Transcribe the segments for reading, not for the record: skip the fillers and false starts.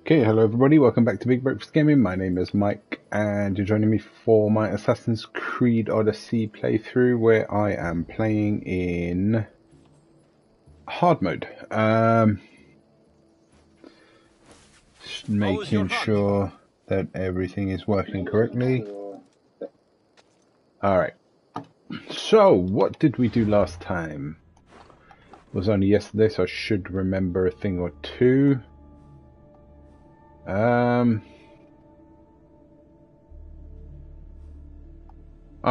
Okay, hello everybody, welcome back to Big Breakfast Gaming. My name is Mike and you're joining me for my Assassin's Creed Odyssey playthrough where I am playing in hard mode. Just making sure that everything is working correctly. Alright, so what did we do last time? It was only yesterday, so I should remember a thing or two.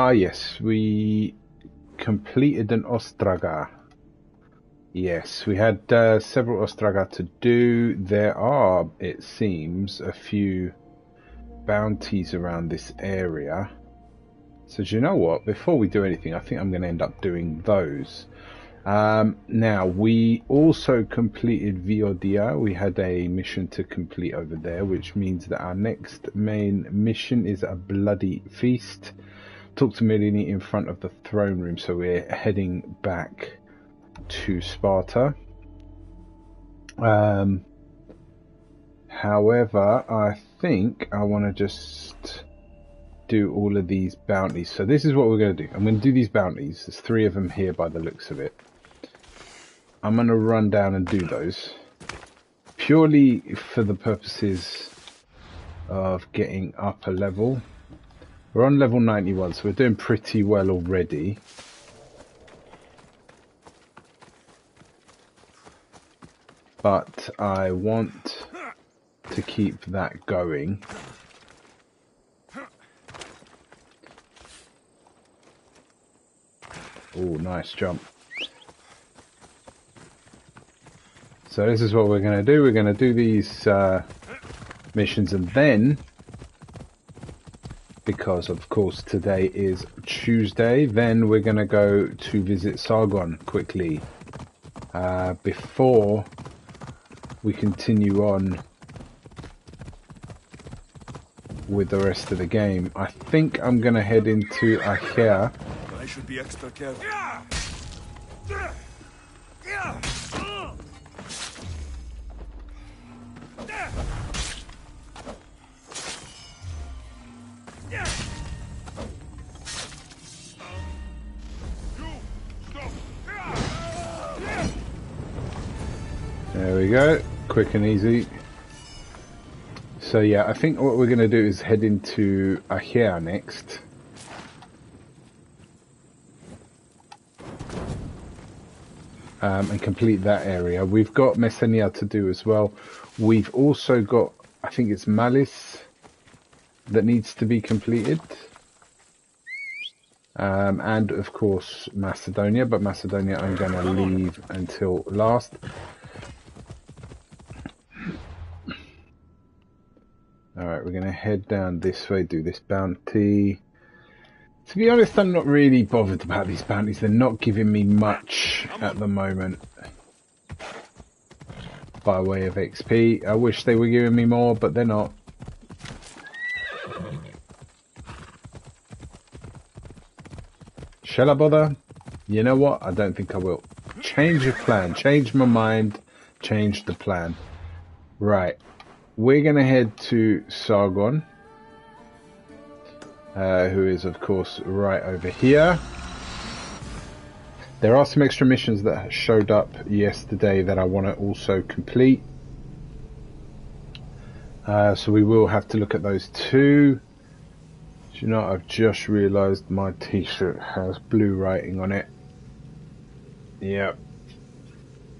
Yes, we completed an Ostraga. Yes, we had several Ostraga to do. There are, it seems, a few bounties around this area. So do you know what? Before we do anything, I think I'm going to end up doing those. Now, we also completed Viodia. We had a mission to complete over there, which means that our next main mission is a bloody feast. Talk to Melanie in front of the throne room, so we're heading back to Sparta. However, I think I want to just do all of these bounties. So this is what we're going to do. I'm going to do these bounties. There's 3 of them here by the looks of it. I'm going to run down and do those purely for the purposes of getting up a level. We're on level 91, so we're doing pretty well already. But I want to keep that going. Oh, nice jump. So this is what we're going to do. We're going to do these missions, and then, because of course today is Tuesday, then we're going to go to visit Sargon quickly before we continue on with the rest of the game. I think I'm going to head into Achaea. I should be extra careful. There we go, quick and easy. So yeah, I think what we're going to do is head into Achaea next. And complete that area. We've got Messenia to do as well. We've also got, I think it's Malice that needs to be completed. And of course Macedonia, but Macedonia I'm going to leave until last. Alright, we're going to head down this way, do this bounty. To be honest, I'm not really bothered about these bounties. They're not giving me much at the moment by way of XP. I wish they were giving me more, but they're not. Shall I bother? You know what? I don't think I will. Change your plan. Change my mind. Change the plan. Right. We're going to head to Sargon, who is, of course, right over here. There are some extra missions that showed up yesterday that I want to also complete. So we will have to look at those too. Do you know, I've just realised my t-shirt has blue writing on it. Yep.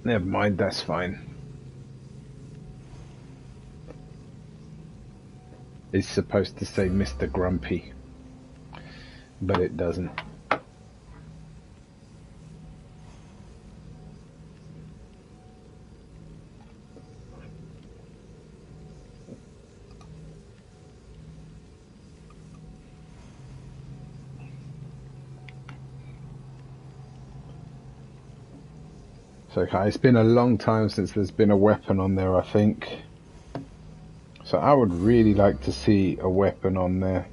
Never mind, that's fine. It's supposed to say Mr. Grumpy, but it doesn't. So okay, it's been a long time since there's been a weapon on there, I think. So I would really like to see a weapon on there.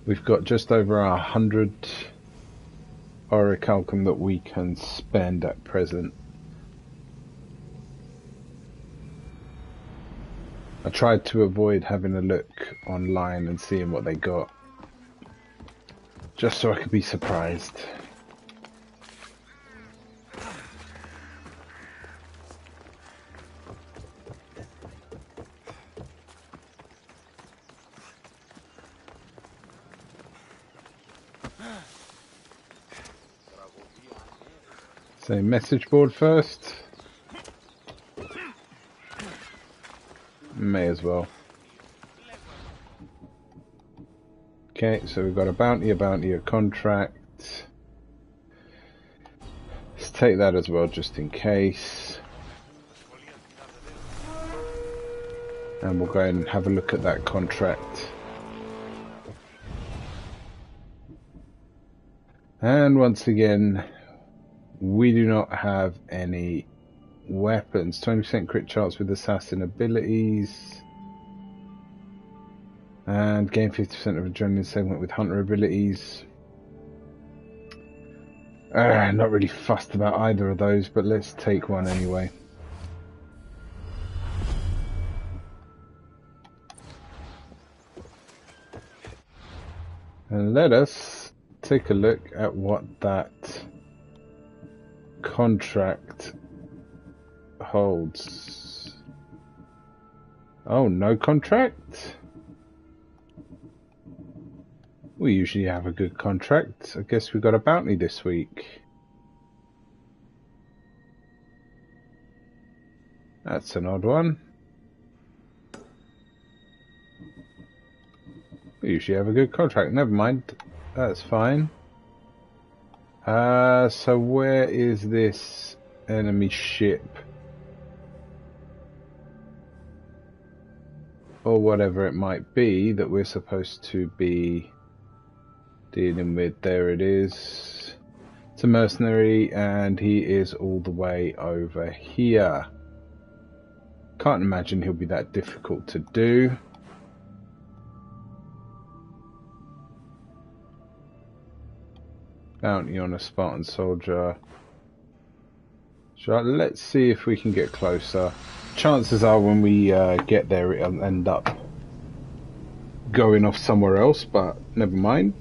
We've got just over 100 orichalcum that we can spend at present. I tried to avoid having a look online and seeing what they got, just so I could be surprised. So message board first. May as well. Okay, so we've got a bounty, a contract. Let's take that as well, just in case. And we'll go ahead and have a look at that contract. And once again, we do not have any weapons. 20% crit chance with assassin abilities. And gain 50% of adrenaline segment with hunter abilities. Not really fussed about either of those, but let's take one anyway. And let us take a look at what that contract holds. Oh, no contract? We usually have a good contract. I guess we got a bounty this week. That's an odd one. We usually have a good contract. Never mind. That's fine. So where is this enemy ship? Or whatever it might be that we're supposed to be dealing with. There it is. It's a mercenary and he is all the way over here. Can't imagine he'll be that difficult to do. Bounty on a Spartan soldier. Let's see if we can get closer. Chances are when we get there it'll end up going off somewhere else, but never mind.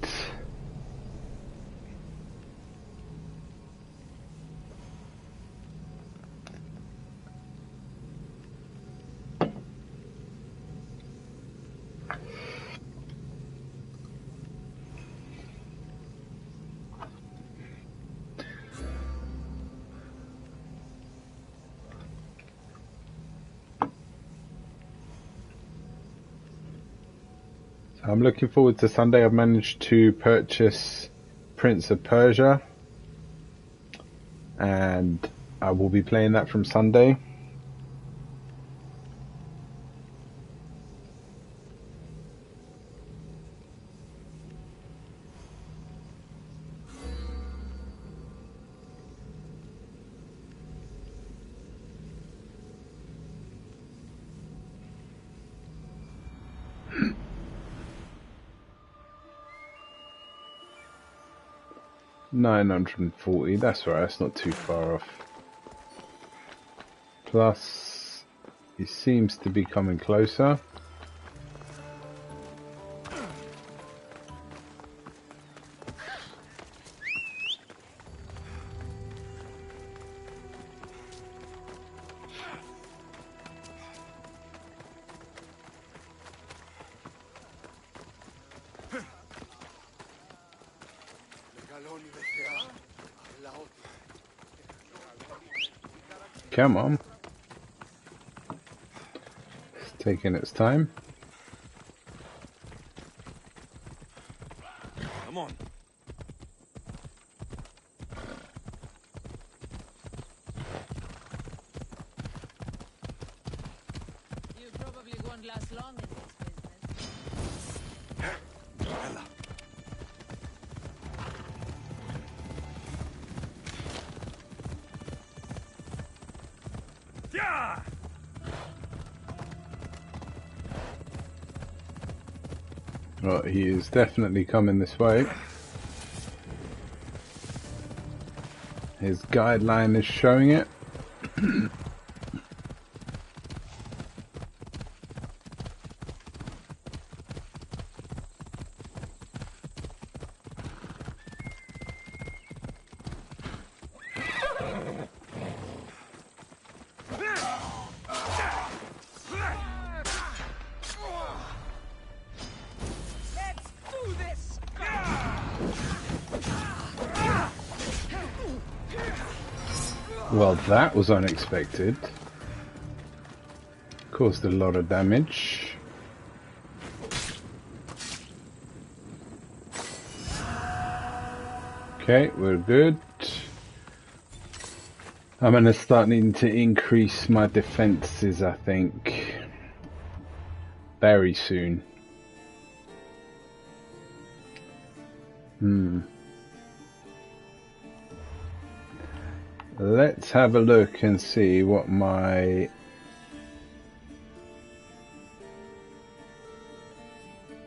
I'm looking forward to Sunday. I've managed to purchase Prince of Persia and I will be playing that from Sunday. $940, that's right, that's not too far off. Plus, he seems to be coming closer. Come on. It's taking its time. Come on. You probably won't last long in this business. Ella. Yeah! Well, he is definitely coming this way. His guideline is showing it. Well, that was unexpected. Caused a lot of damage. Okay, we're good. I'm gonna start needing to increase my defenses, I think, very soon. Let's have a look and see what my...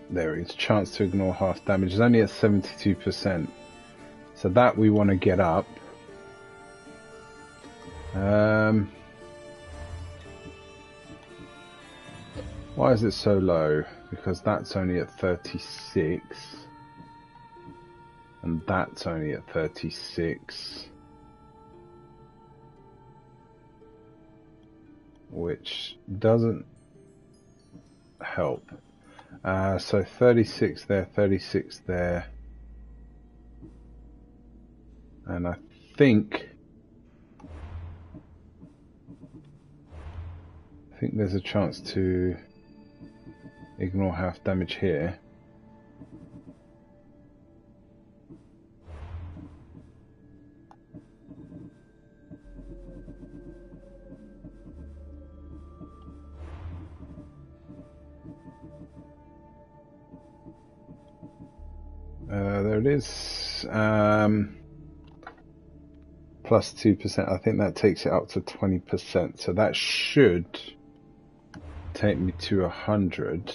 There is chance to ignore half damage. It's only at 72%. So that we want to get up. Why is it so low? Because that's only at 36. And that's only at 36. Which doesn't help. So 36 there, 36 there. And I think there's a chance to ignore half damage here. There it is. Plus 2%. I think that takes it up to 20%. So that should take me to 100.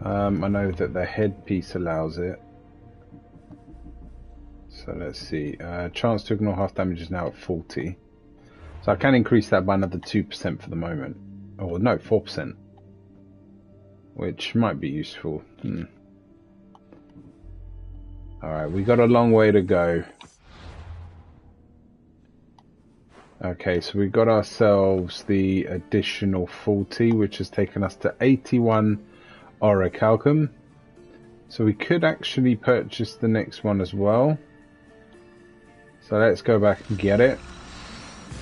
I know that the headpiece allows it. So let's see. Chance to ignore half damage is now at 40. So I can increase that by another 2% for the moment. Oh no, 4%. Which might be useful. Alright, we got a long way to go. Okay, so we got ourselves the additional 40, which has taken us to 81 orichalcum. So we could actually purchase the next one as well. So let's go back and get it.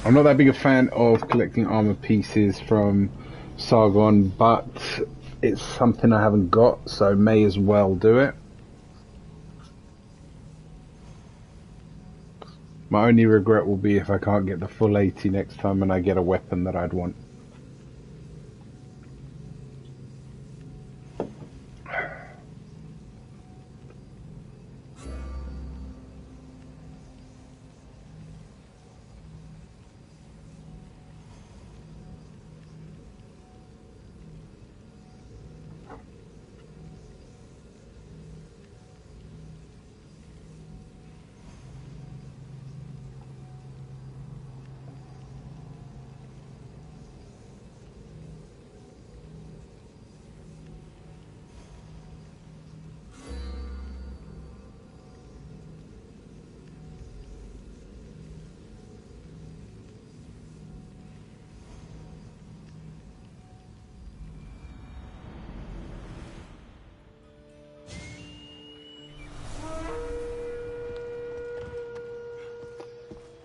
I'm not that big a fan of collecting armor pieces from Sargon, but it's something I haven't got, so may as well do it. My only regret will be if I can't get the full 80 next time and I get a weapon that I'd want.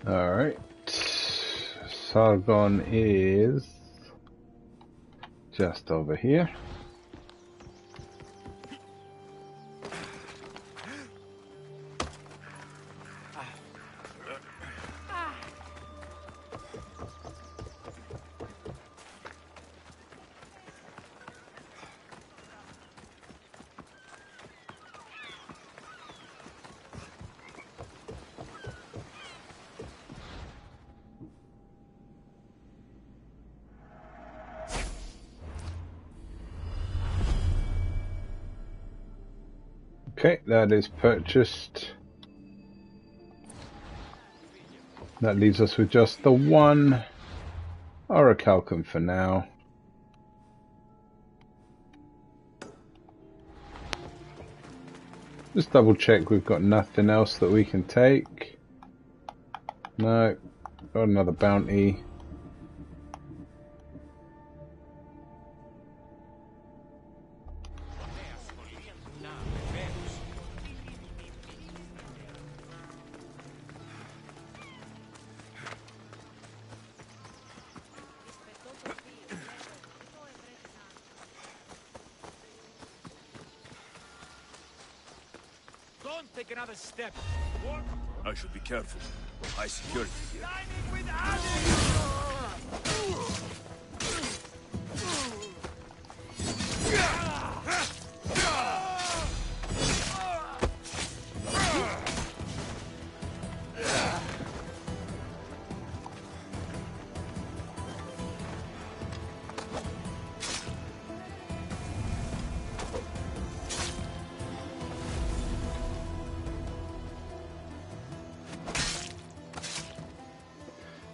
Alright, Sargon is just over here. Okay, that is purchased. That leaves us with just the one orichalcum for now. Just double check we've got nothing else that we can take. No, got another bounty. Don't take another step. What? I should be careful. High security here.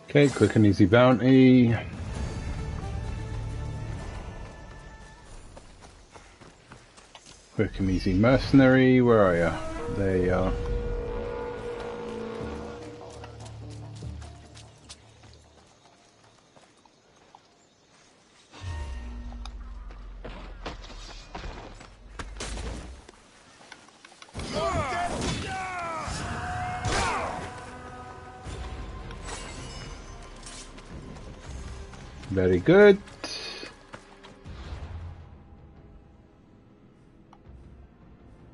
Okay, quick and easy bounty. Quick and easy mercenary, where are you? There you are. Very good.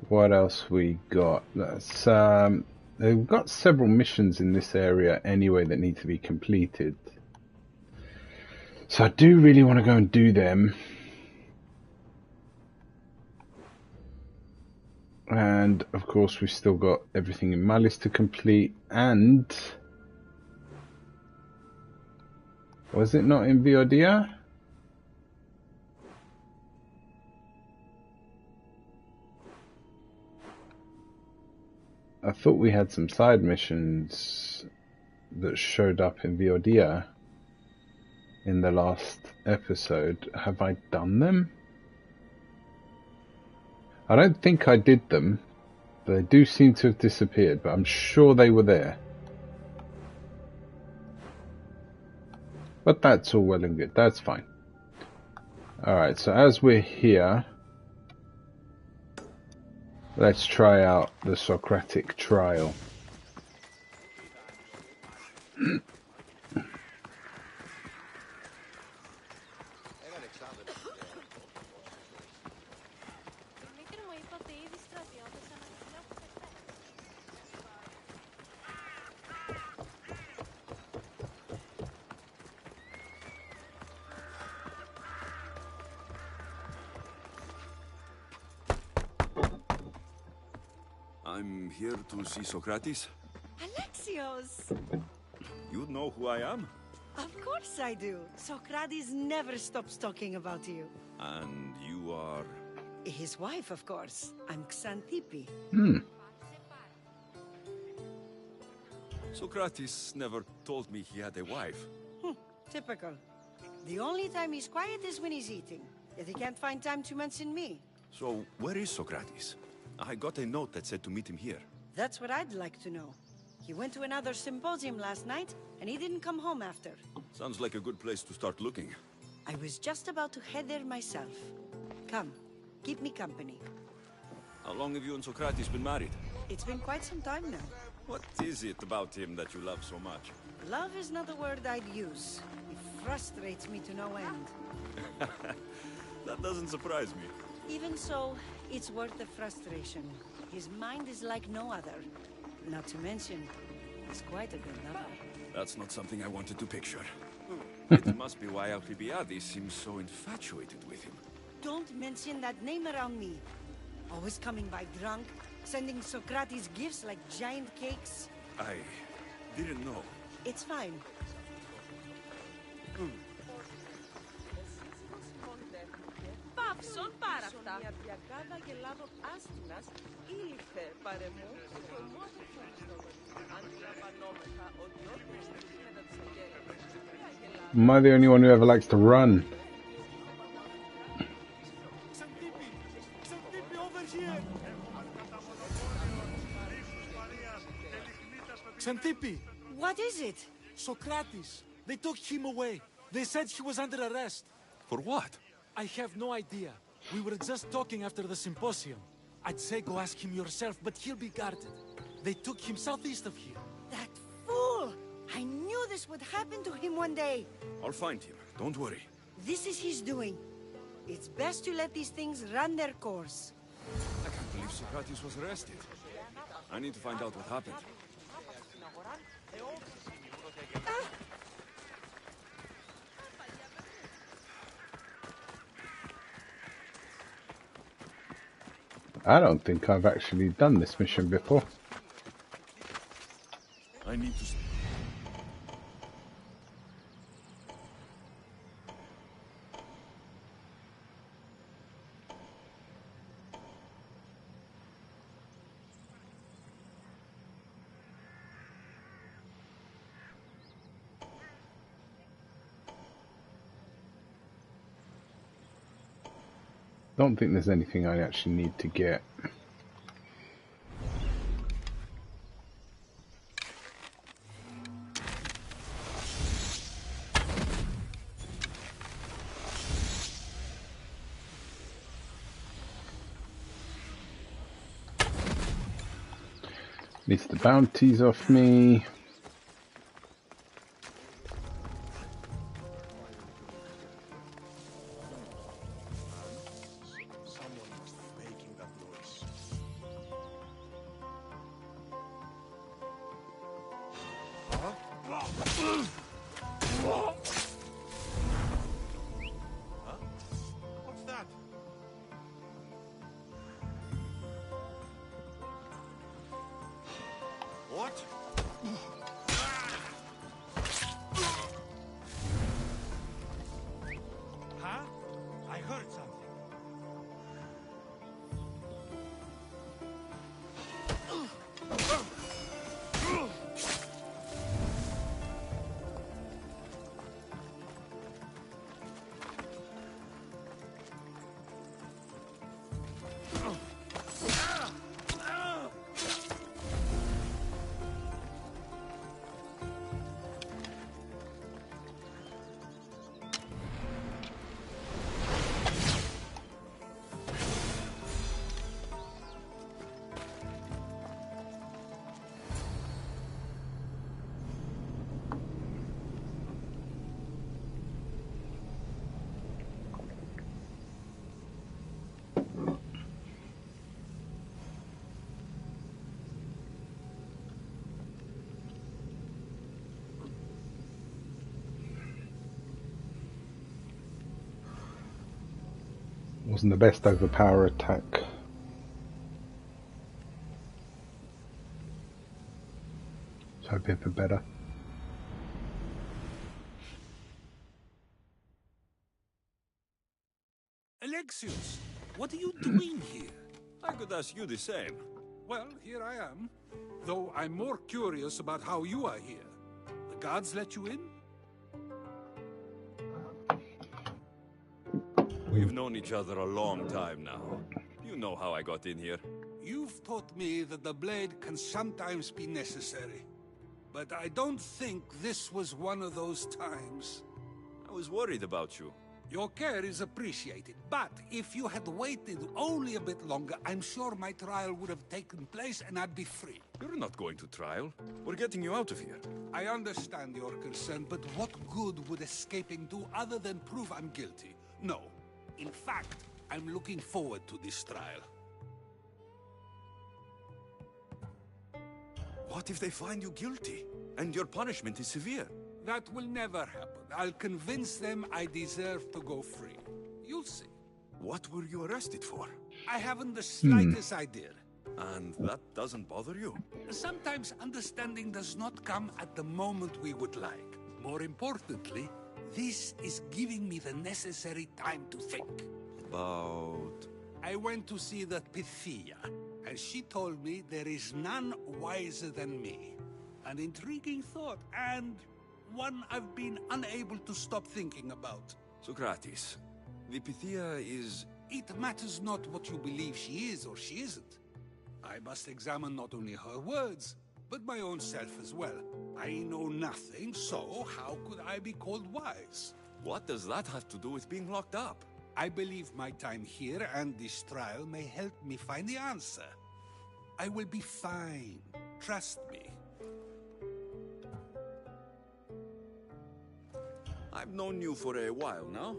What else we got? That's they've got several missions in this area anyway that need to be completed. So I do really want to go and do them. And of course we've still got everything in Malice to complete, and was it not in Viodia? I thought we had some side missions that showed up in Viodia in the last episode. Have I done them? I don't think I did them. They do seem to have disappeared, but I'm sure they were there. But that's all well and good. That's fine. Alright, so as we're here, let's try out the Socratic trial. I'm here to see Socrates. Alexios! You know who I am? Of course I do. Socrates never stops talking about you. And you are... His wife, of course. I'm Xantippe. Socrates never told me he had a wife. Typical. The only time he's quiet is when he's eating. Yet he can't find time to mention me. So, where is Socrates? I got a note that said to meet him here. That's what I'd like to know. He went to another symposium last night, and he didn't come home after. Sounds like a good place to start looking. I was just about to head there myself. Come, keep me company. How long have you and Socrates been married? It's been quite some time now. What is it about him that you love so much? Love is not a word I'd use. It frustrates me to no end. That doesn't surprise me. Even so, it's worth the frustration. His mind is like no other. Not to mention, he's quite a good lover. That's not something I wanted to picture. It must be why Alcibiades seems so infatuated with him. Don't mention that name around me. Always coming by drunk, sending Socrates gifts like giant cakes. I didn't know. It's fine. Παύσον πάρα αυτά. Μια διακάδα γελάδων άστυνας ήλθε παρεμού στο μόσο ευχαριστώ. Αν λαμβανόμεθα ότι όποιος θα γίνεται της αγέλας. Am I the only one who ever likes to run? Xantippe, over here! Xantippe! What is it? Socrates! They took him away. They said he was under arrest. For what? I have no idea. We were just talking after the symposium. I'd say go ask him yourself, but he'll be guarded. They took him southeast of here. That fool! I knew this would happen to him one day. I'll find him. Don't worry. This is his doing. It's best to let these things run their course. I can't believe Socrates was arrested. I need to find out what happened. I don't think I've actually done this mission before. I need to... Don't think there's anything I actually need to get. At least the bounties off me. What's that? What? Huh? I heard something. Wasn't the best overpower attack. So hoping for better. Alexius, what are you doing here? I could ask you the same. Well, here I am. Though I'm more curious about how you are here. The guards let you in? We've known each other a long time now. You know how I got in here. You've taught me that the blade can sometimes be necessary. But I don't think this was one of those times. I was worried about you. Your care is appreciated, but if you had waited only a bit longer, I'm sure my trial would have taken place and I'd be free. You're not going to trial. We're getting you out of here. I understand your concern, but what good would escaping do other than prove I'm guilty? No. In fact, I'm looking forward to this trial. What if they find you guilty? And your punishment is severe? That will never happen. I'll convince them I deserve to go free. You'll see. What were you arrested for? I haven't the slightest idea. And that doesn't bother you? Sometimes understanding does not come at the moment we would like. More importantly, this is giving me the necessary time to think. About... I went to see the Pythia, and she told me there is none wiser than me. An intriguing thought, and one I've been unable to stop thinking about. Socrates, the Pythia is... It matters not what you believe she is or she isn't. I must examine not only her words, but my own self as well. I know nothing, so how could I be called wise? What does that have to do with being locked up? I believe my time here and this trial may help me find the answer. I will be fine. Trust me. I've known you for a while now.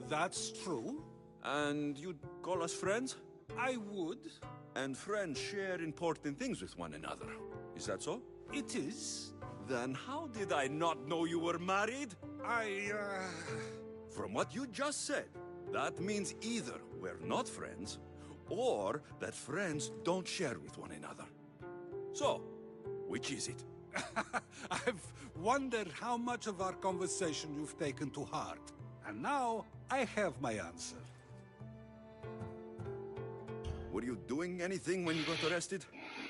That's true. And you'd call us friends? I would. And friends share important things with one another. Is that so? It is. Then how did I not know you were married? I, From what you just said, that means either we're not friends, or that friends don't share with one another. So, which is it? I've wondered how much of our conversation you've taken to heart. And now, I have my answer. Were you doing anything when you got arrested?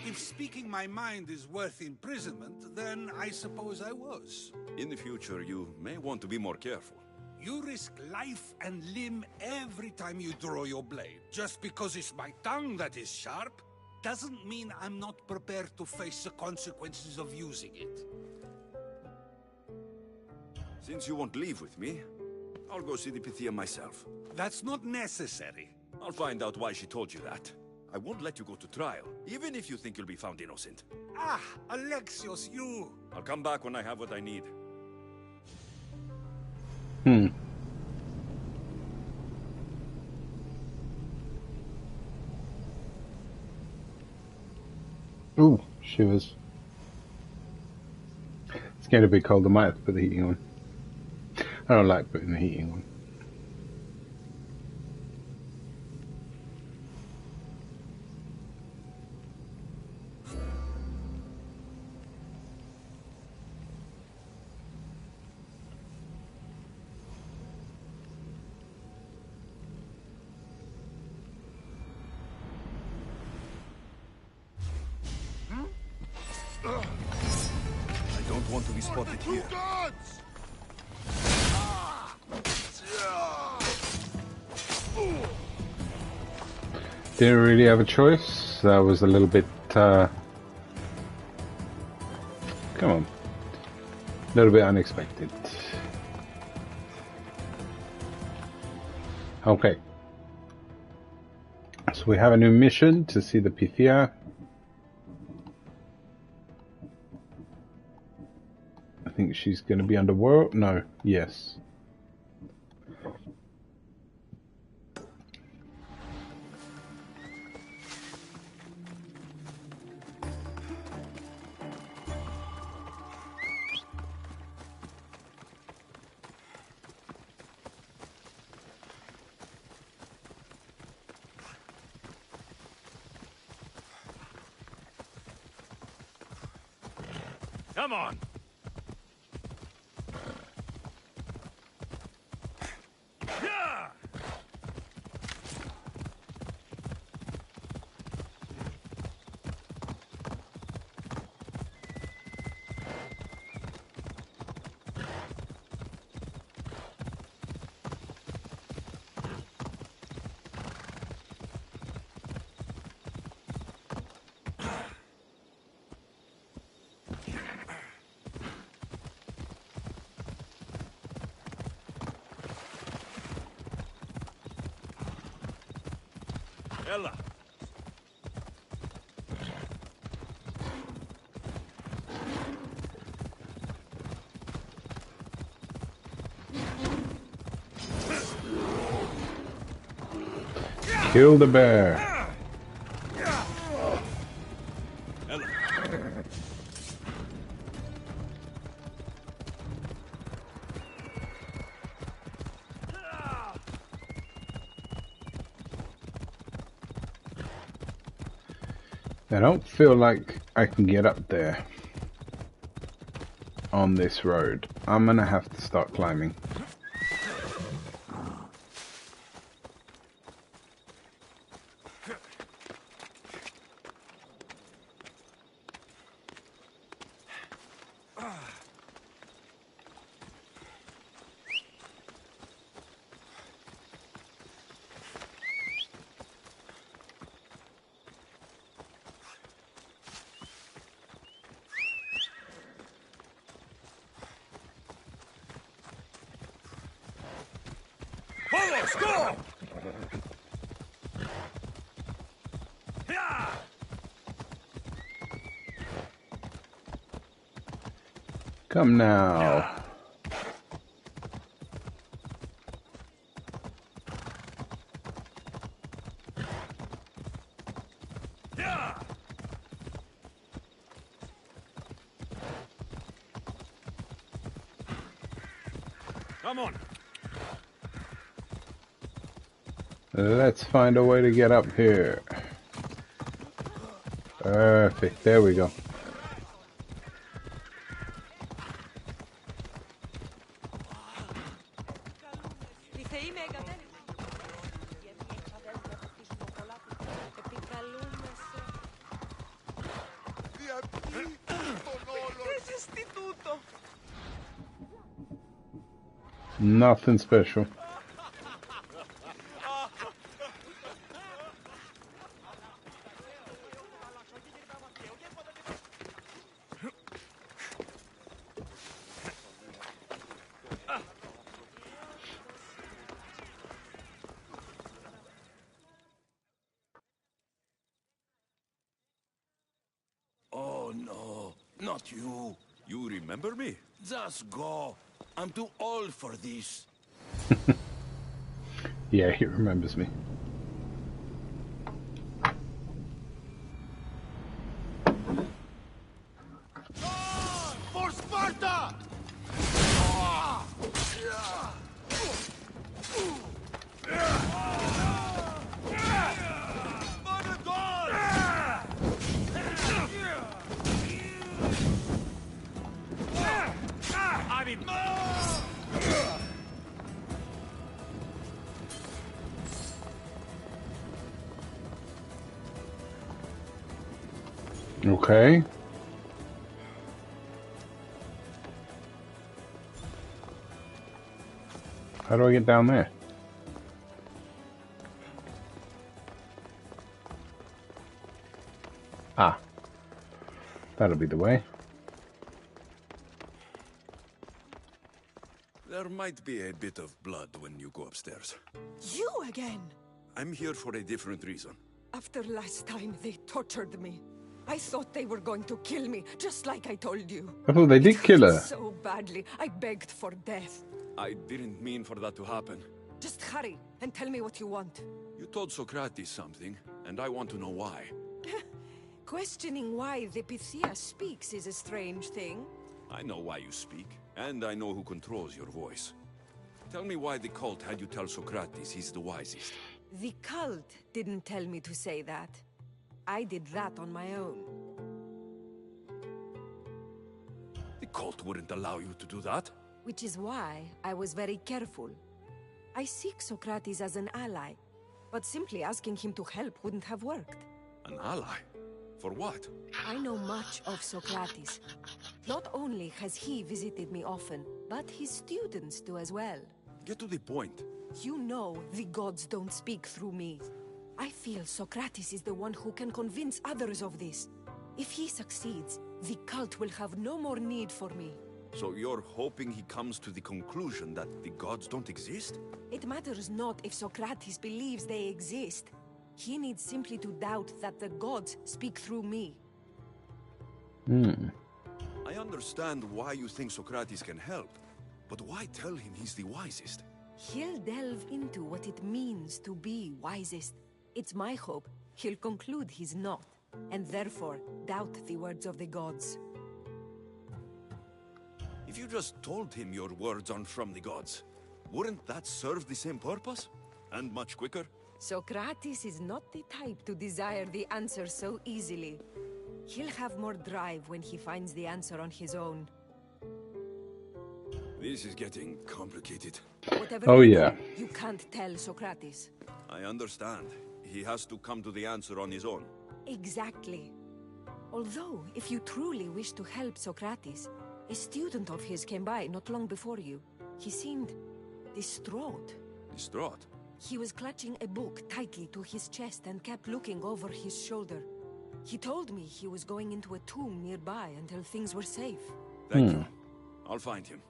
If speaking my mind is worth imprisonment, then I suppose I was. In the future, you may want to be more careful. You risk life and limb every time you draw your blade. Just because it's my tongue that is sharp, doesn't mean I'm not prepared to face the consequences of using it. Since you won't leave with me, I'll go see the Pythia myself. That's not necessary. I'll find out why she told you that. I won't let you go to trial, even if you think you'll be found innocent. Ah, Alexios, you... I'll come back when I have what I need. Ooh, shivers. It's getting a bit cold. I might have to put the heating on. I don't like putting the heating on. I don't want to be spotted here. Didn't really have a choice. That was a little bit, come on. A little bit unexpected. Okay. So we have a new mission to see the Pythia. I think she's going to be underworld. No. Yes. Come on! Yeah! Ella. Kill the bear. Ella. I don't feel like I can get up there on this road. I'm gonna have to start climbing. Vamos, go! Yeah! Come now. Come on. Let's find a way to get up here. Perfect. There we go. Nothing special. Oh no, not you. You remember me? Just go. I'm too old for this. Yeah, he remembers me. For Sparta! Okay. How do I get down there? Ah. That'll be the way. There might be a bit of blood when you go upstairs. You again? I'm here for a different reason. After last time, they tortured me. I thought they were going to kill me, just like I told you. Oh, they did kill her. So badly, I begged for death. I didn't mean for that to happen. Just hurry and tell me what you want. You told Socrates something, and I want to know why. Questioning why the Pythia speaks is a strange thing. I know why you speak, and I know who controls your voice. Tell me why the cult had you tell Socrates he's the wisest. The cult didn't tell me to say that. I did that on my own. The cult wouldn't allow you to do that. Which is why I was very careful. I seek Socrates as an ally, but simply asking him to help wouldn't have worked. An ally? For what? I know much of Socrates. Not only has he visited me often, but his students do as well. Get to the point. You know the gods don't speak through me. I feel Socrates is the one who can convince others of this. If he succeeds, the cult will have no more need for me. So you're hoping he comes to the conclusion that the gods don't exist? It matters not if Socrates believes they exist. He needs simply to doubt that the gods speak through me. I understand why you think Socrates can help, but why tell him he's the wisest? He'll delve into what it means to be wisest. It's my hope he'll conclude he's not, and therefore doubt the words of the gods. If you just told him your words aren't from the gods, wouldn't that serve the same purpose? And much quicker? Socrates is not the type to desire the answer so easily. He'll have more drive when he finds the answer on his own. This is getting complicated. Whatever Oh, you yeah. do, you can't tell Socrates. I understand. He has to come to the answer on his own. Exactly. Although, if you truly wish to help Socrates, a student of his came by not long before you. He seemed distraught. Distraught? He was clutching a book tightly to his chest and kept looking over his shoulder. He told me he was going into a tomb nearby until things were safe. Thank you. I'll find him.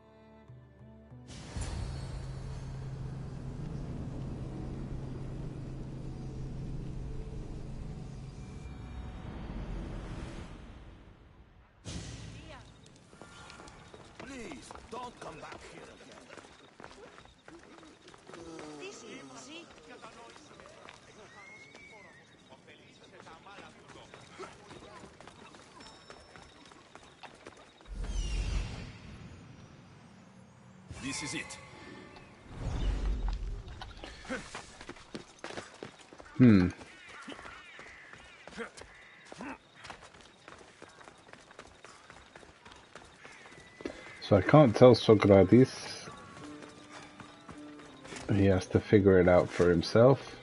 Please, don't come back here again. This easy. This is it. So I can't tell Socrates. He has to figure it out for himself.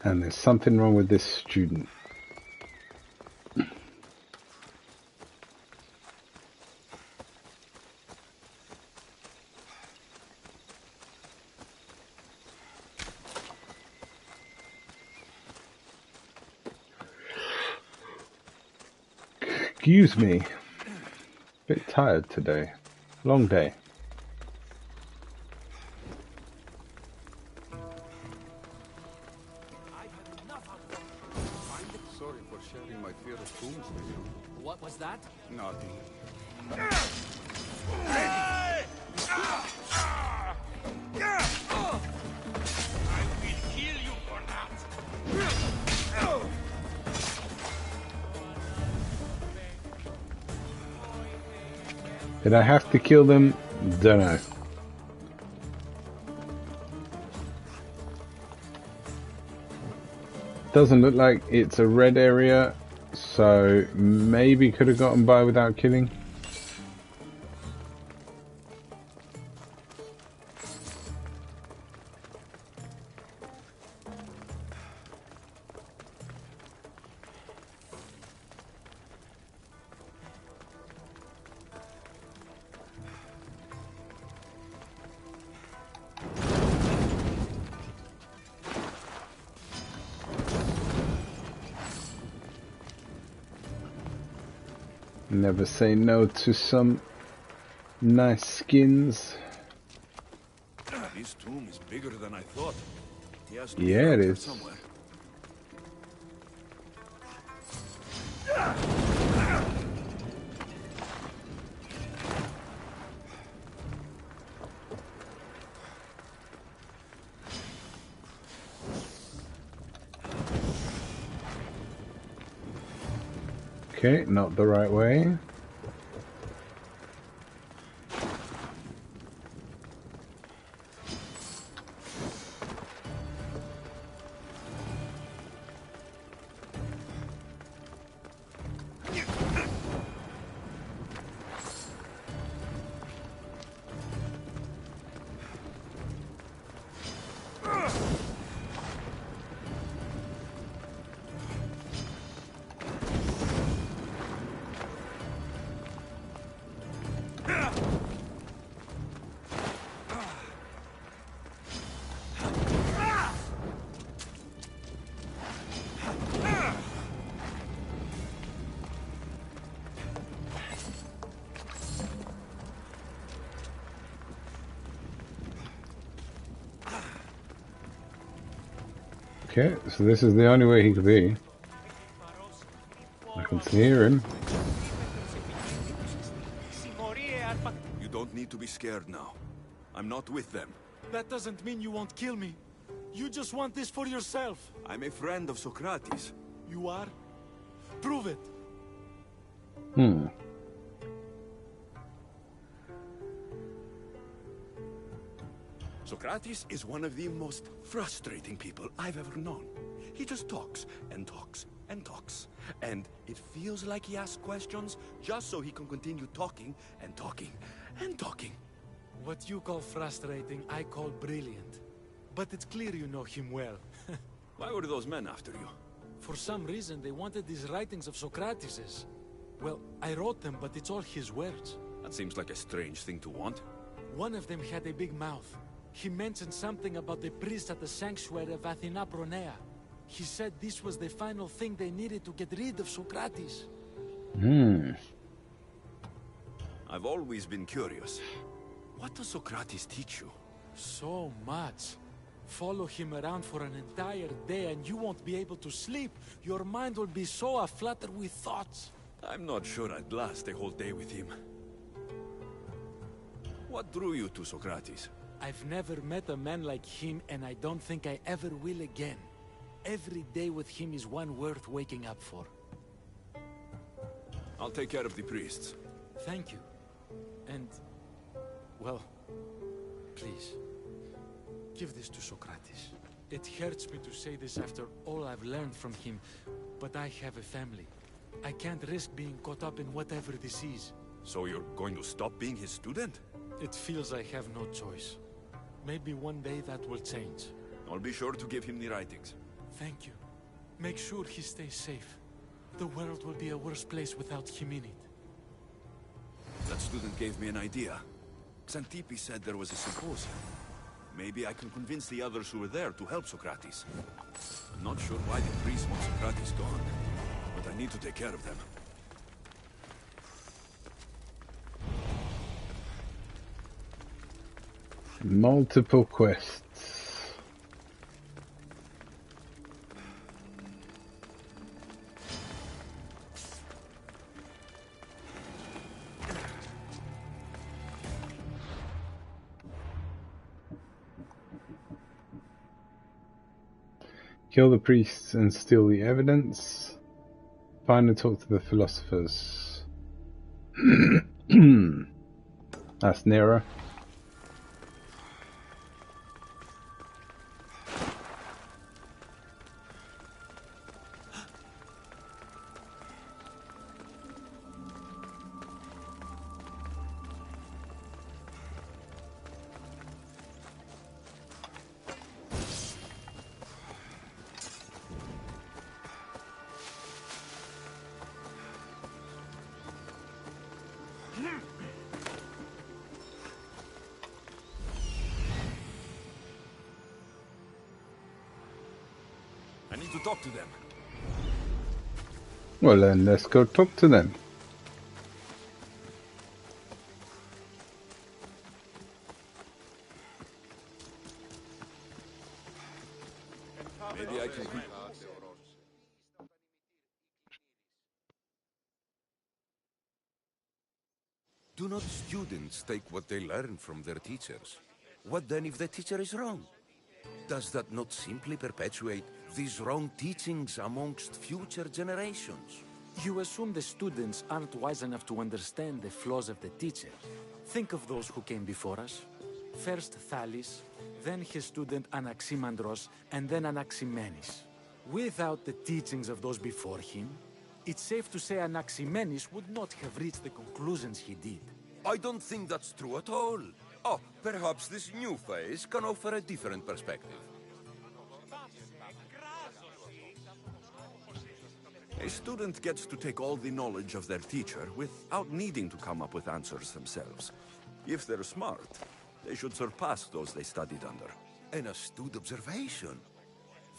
And there's something wrong with this student. Excuse me. Bit tired today. Long day. Sorry for sharing my fear of tombs with you. What was that? Nothing. Did I have to kill them? Dunno. Doesn't look like it's a red area, so maybe could have gotten by without killing. Never say no to some nice skins. This tomb is bigger than I thought. He has to be Yeah, around it here is. somewhere. Okay, not the right way. Okay, so this is the only way he could be. I can hear him. You don't need to be scared now. I'm not with them. That doesn't mean you won't kill me. You just want this for yourself. I'm a friend of Socrates. You are? Prove it. Socrates is one of the most frustrating people I've ever known. He just talks and talks and talks. And it feels like he asks questions just so he can continue talking and talking and talking. What you call frustrating, I call brilliant. But it's clear you know him well. Why were those men after you? For some reason, they wanted these writings of Socrates's. Well, I wrote them, but it's all his words. That seems like a strange thing to want. One of them had a big mouth. He mentioned something about the priest at the sanctuary of Athena Pronea. He said this was the final thing they needed to get rid of Socrates. I've always been curious. What does Socrates teach you? So much. Follow him around for an entire day and you won't be able to sleep. Your mind will be so aflutter with thoughts. I'm not sure I'd last a whole day with him. What drew you to Socrates? I've never met a man like him, and I don't think I ever will again. Every day with him is one worth waking up for. I'll take care of the priests. Thank you. And, well, please, give this to Socrates. It hurts me to say this after all I've learned from him, but I have a family. I can't risk being caught up in whatever this is. So you're going to stop being his student? It feels I have no choice. Maybe one day that will change. I'll be sure to give him the writings. Thank you. Make sure he stays safe. The world will be a worse place without him in it. That student gave me an idea. Xantippe said there was a symposium. Maybe I can convince the others who were there to help Socrates. I'm not sure why the priests want Socrates gone, but I need to take care of them. Multiple quests. Kill the priests and steal the evidence. Find and talk to the philosophers. That's Nero. I need to talk to them. Well then, let's go talk to them. Maybe I can... Do not students take what they learn from their teachers? What then if the teacher is wrong? Does that not simply perpetuate these wrong teachings amongst future generations? You assume the students aren't wise enough to understand the flaws of the teacher. Think of those who came before us. First Thales, then his student Anaximandros, and then Anaximenes. Without the teachings of those before him, it's safe to say Anaximenes would not have reached the conclusions he did. I don't think that's true at all. Oh, perhaps this new phase can offer a different perspective. A student gets to take all the knowledge of their teacher without needing to come up with answers themselves. If they're smart, they should surpass those they studied under. An astute observation.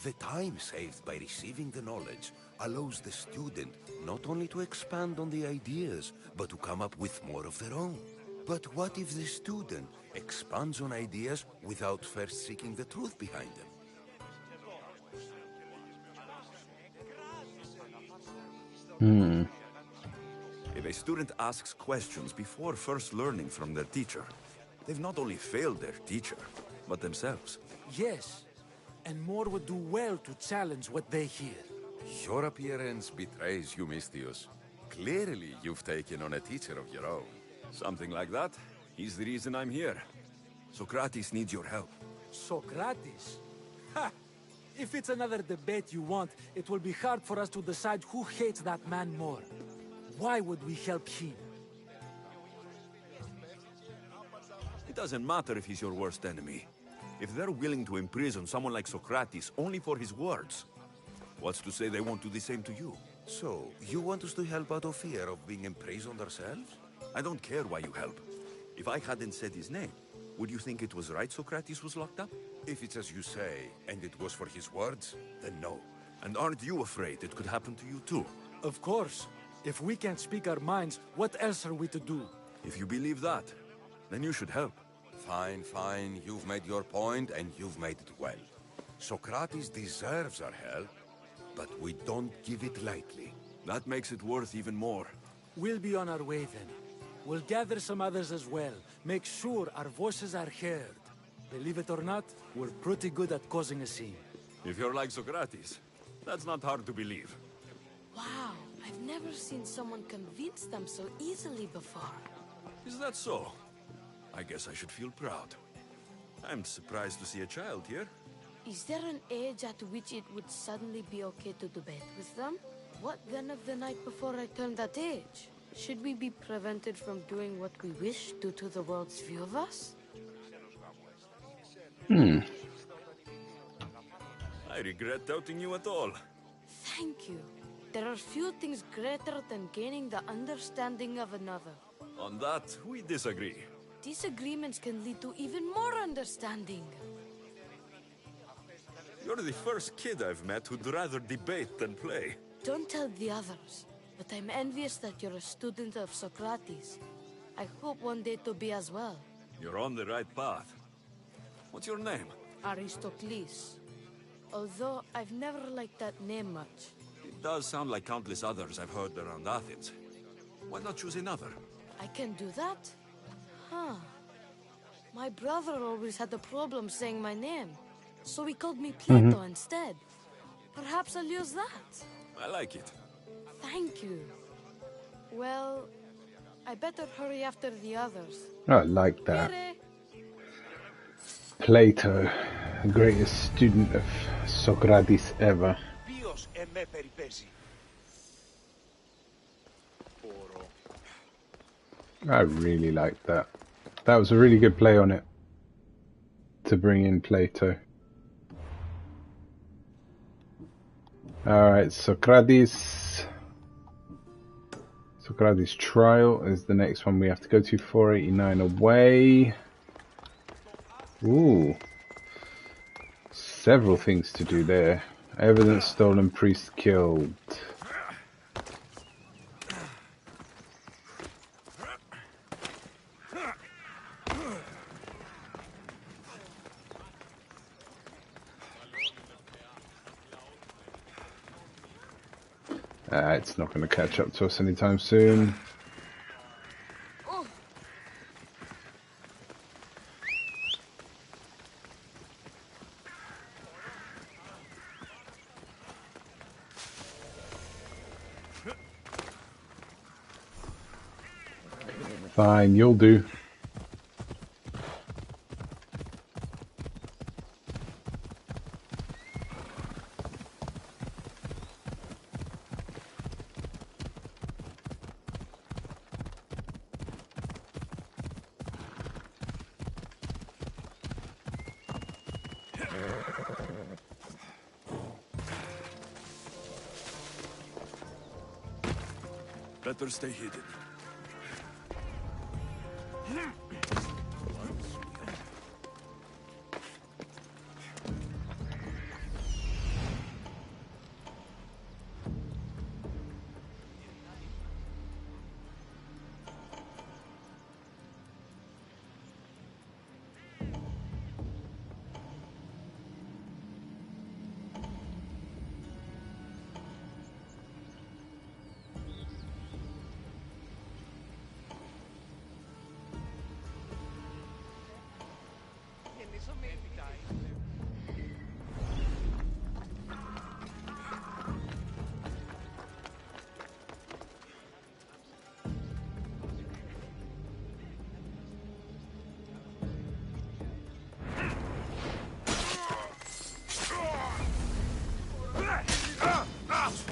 The time saved by receiving the knowledge allows the student not only to expand on the ideas, but to come up with more of their own. But what if the student expands on ideas without first seeking the truth behind them? If a student asks questions before first learning from their teacher, they've not only failed their teacher, but themselves. Yes, and more would do well to challenge what they hear. Your appearance betrays you, Mystius. Clearly, you've taken on a teacher of your own. Something like that. He's the reason I'm here. Socrates needs your help. Socrates? Ha! If it's another debate you want, it will be hard for us to decide who hates that man more. Why would we help him? It doesn't matter if he's your worst enemy. If they're willing to imprison someone like Socrates only for his words, what's to say they won't do the same to you? So, you want us to help out of fear of being imprisoned ourselves? I don't care why you help. If I hadn't said his name, would you think it was right Socrates was locked up? If it's as you say, and it was for his words, then no. And aren't you afraid it could happen to you too? Of course. If we can't speak our minds, what else are we to do? If you believe that, then you should help. Fine, fine. You've made your point, and you've made it well. Socrates deserves our help, but we don't give it lightly. That makes it worth even more. We'll be on our way then. We'll gather some others as well. Make sure our voices are heard. Believe it or not, we're pretty good at causing a scene. If you're like Socrates, that's not hard to believe. Wow, I've never seen someone convince them so easily before. Is that so? I guess I should feel proud. I'm surprised to see a child here. Is there an age at which it would suddenly be okay to debate with them? What then of the night before I turned that age? Should we be prevented from doing what we wish due to the world's view of us? I regret doubting you at all. Thank you. There are few things greater than gaining the understanding of another. On that, we disagree. Disagreements can lead to even more understanding. You're the first kid I've met who'd rather debate than play. Don't tell the others, but I'm envious that you're a student of Socrates. I hope one day to be as well. You're on the right path. What's your name? Aristocles. Although I've never liked that name much. It does sound like countless others I've heard around Athens. Why not choose another? I can do that? Huh. My brother always had a problem saying my name, so he called me Plato instead. Perhaps I'll use that. I like it. Thank you. Well, I better hurry after the others. I like that. Here. Plato, the greatest student of Socrates ever. I really like that. That was a really good play on it. To bring in Plato. Alright, Socrates. Socrates trial is the next one we have to go to. 489 away. Ooh. Several things to do there. Evidence stolen, priest killed. It's not going to catch up to us anytime soon. Fine, you'll do. Better stay hidden.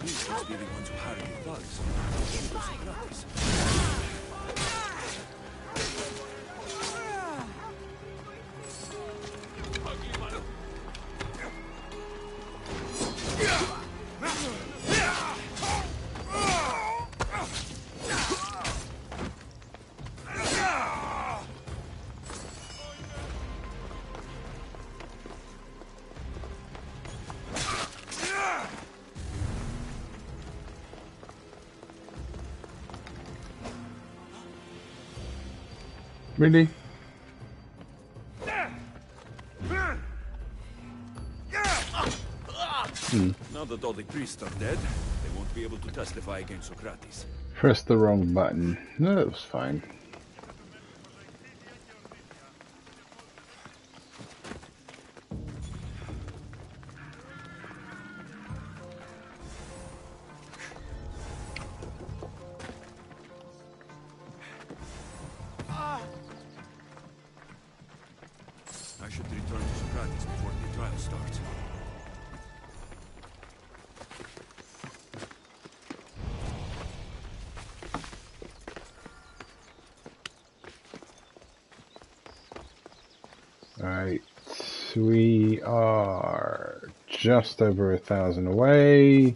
These must be the ones who hired the thugs. Really? Now that all the priests are dead, they won't be able to testify against Socrates. Press the wrong button. No, that was fine. we are just over 1,000 away.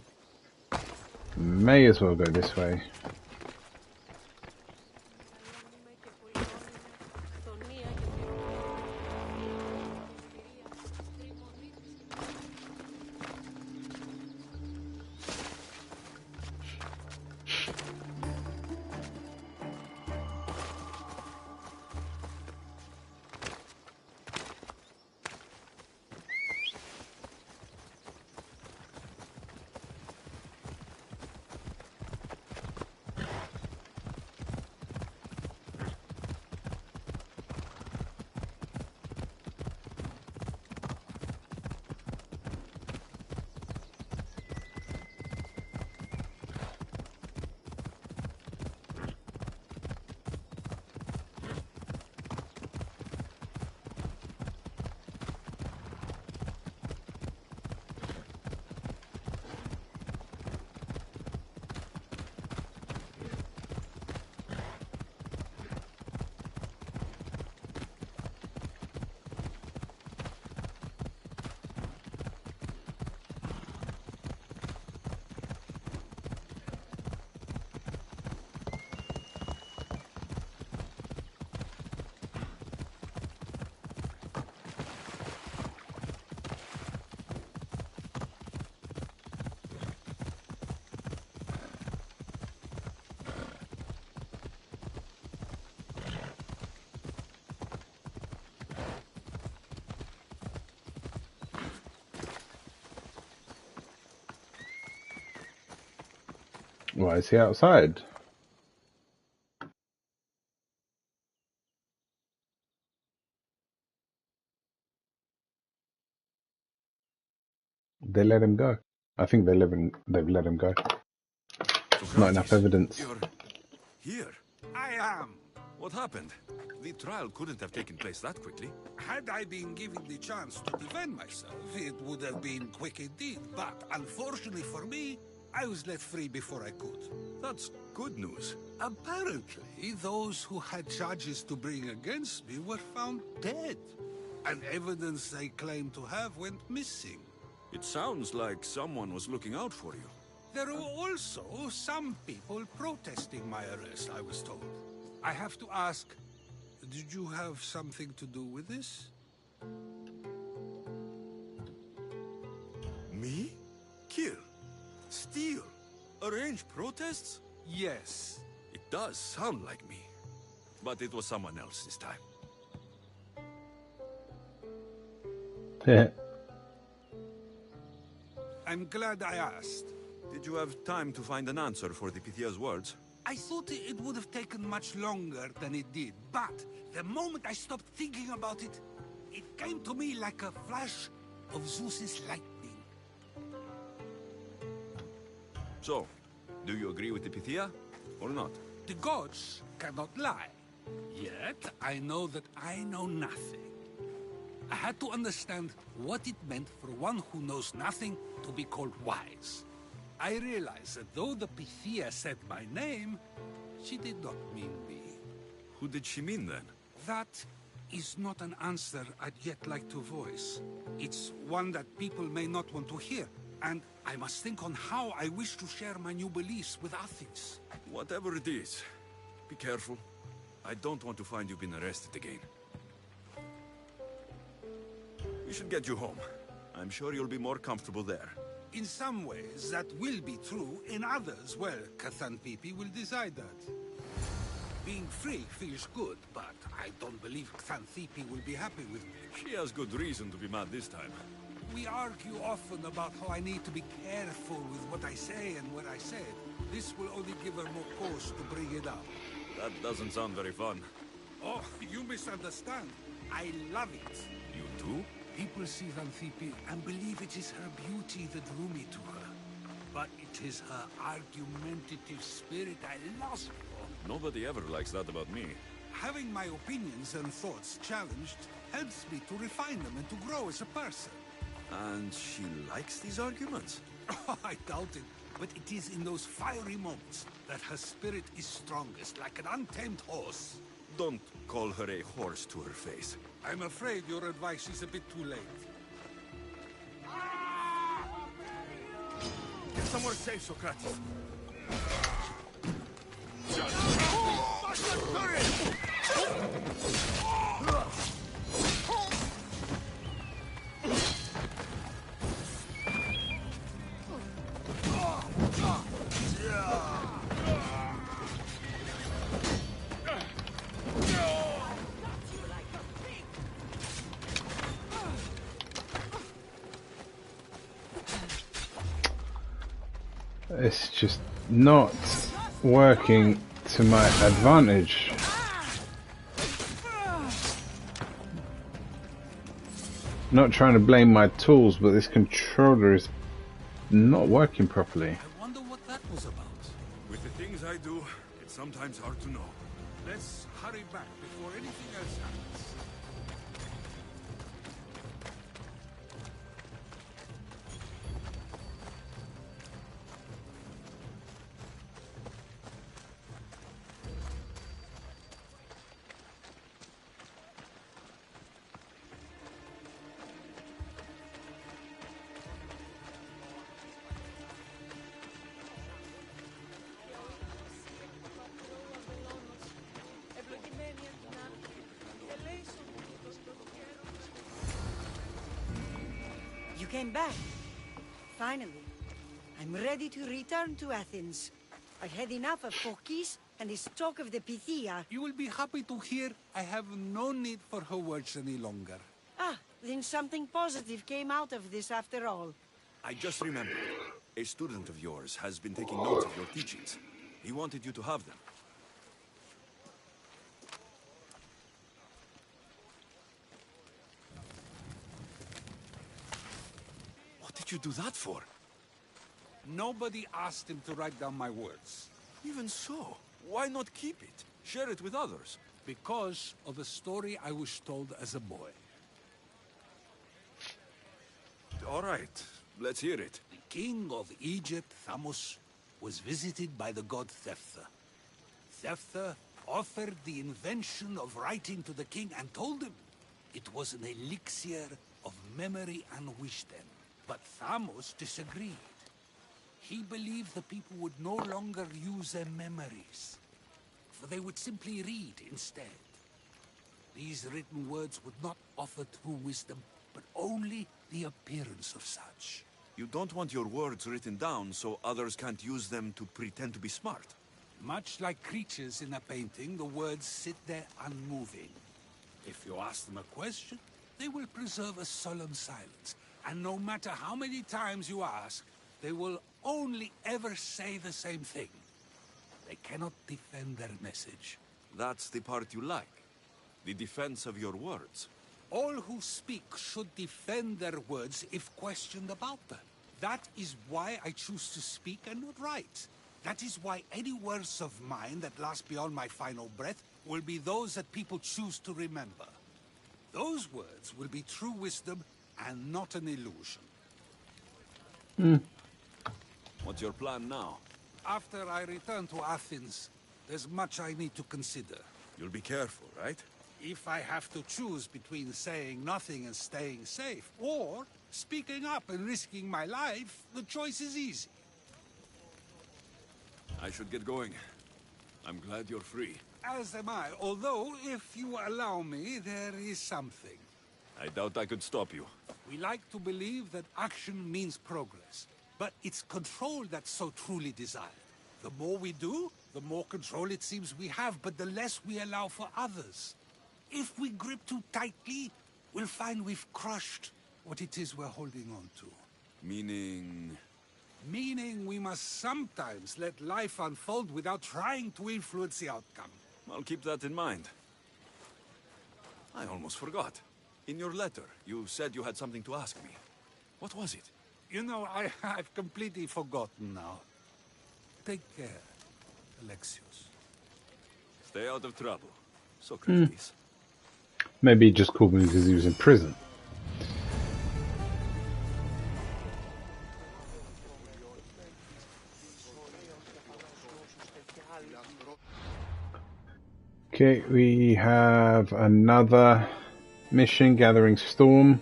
May as well go this way. Why is he outside? They let him go. I think they've let him go. Not enough evidence. You're here. I am. What happened? The trial couldn't have taken place that quickly. Had I been given the chance to defend myself, it would have been quick indeed. But unfortunately for me, I was let free before I could. That's good news. Apparently, those who had charges to bring against me were found dead. And evidence they claimed to have went missing. It sounds like someone was looking out for you. There were also some people protesting my arrest, I was told. I have to ask, did you have something to do with this? Me? Kill? Steal? Arrange protests? Yes. It does sound like me. But it was someone else this time. I'm glad I asked. Did you have time to find an answer for the Pythia's words? I thought it would have taken much longer than it did, but the moment I stopped thinking about it, it came to me like a flash of Zeus's lightning. So, do you agree with the Pythia, or not? The gods cannot lie. Yet, I know that I know nothing. I had to understand what it meant for one who knows nothing to be called wise. I realized that though the Pythia said my name, she did not mean me. Who did she mean then? That is not an answer I'd yet like to voice. It's one that people may not want to hear, and I must think on how I wish to share my new beliefs with Athens. Whatever it is, be careful. I don't want to find you've been arrested again. We should get you home. I'm sure you'll be more comfortable there. In some ways, that will be true. In others, well, Xanthippe will decide that. Being free feels good, but I don't believe Xanthippe will be happy with me. She has good reason to be mad this time. We argue often about how I need to be careful with what I say and what I said. This will only give her more cause to bring it up. That doesn't sound very fun. Oh, you misunderstand. I love it. You do? People see Xanthippe and believe it is her beauty that drew me to her. But it is her argumentative spirit I lust for. Nobody ever likes that about me. Having my opinions and thoughts challenged helps me to refine them and to grow as a person. And she likes these arguments? Oh, I doubt it. But it is in those fiery moments that her spirit is strongest, like an untamed horse. Don't call her a horse to her face. I'm afraid your advice is a bit too late. Get somewhere safe, Socrates. It's just not working to my advantage. Not trying to blame my tools, but this controller is not working properly. I wonder what that was about. With the things I do, it's sometimes hard to know. Let's hurry back before anything else happens. You came back. Finally. I'm ready to return to Athens. I've had enough of Phokis and this talk of the Pythia. You will be happy to hear I have no need for her words any longer. Ah, then something positive came out of this after all. I just remembered. A student of yours has been taking notes of your teachings. He wanted you to have them. What did you do that for? Nobody asked him to write down my words. Even so, why not keep it? Share it with others. Because of a story I was told as a boy. All right, let's hear it. The king of Egypt, Thamos, was visited by the god Thephtha. Thephtha offered the invention of writing to the king and told him it was an elixir of memory and wisdom. But Thamos disagreed. He believed the people would no longer use their memories, for they would simply read instead. These written words would not offer true wisdom, but only the appearance of such. You don't want your words written down so others can't use them to pretend to be smart. Much like creatures in a painting, the words sit there unmoving. If you ask them a question, they will preserve a solemn silence. And no matter how many times you ask, they will only ever say the same thing. They cannot defend their message. That's the part you like. The defense of your words. All who speak should defend their words if questioned about them. That is why I choose to speak and not write. That is why any words of mine that last beyond my final breath will be those that people choose to remember. Those words will be true wisdom and not an illusion. What's your plan now? After I return to Athens, there's much I need to consider. You'll be careful, right? If I have to choose between saying nothing and staying safe, or speaking up and risking my life, the choice is easy. I should get going. I'm glad you're free. As am I, although, if you allow me, there is something. I doubt I could stop you. We like to believe that action means progress, but it's control that's so truly desired. The more we do, the more control it seems we have, but the less we allow for others. If we grip too tightly, we'll find we've crushed what it is we're holding on to. Meaning... Meaning we must sometimes let life unfold without trying to influence the outcome. I'll keep that in mind. I almost forgot. In your letter, you said you had something to ask me. What was it? You know, I've completely forgotten now. Take care, Alexios. Stay out of trouble, Socrates. Maybe he just called me because he was in prison. Okay, we have another Mission Gathering Storm.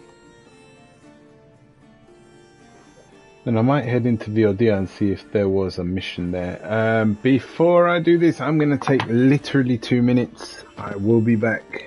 Then I might head into Viodia and see if there was a mission there. Before I do this, I'm going to take literally 2 minutes. I will be back.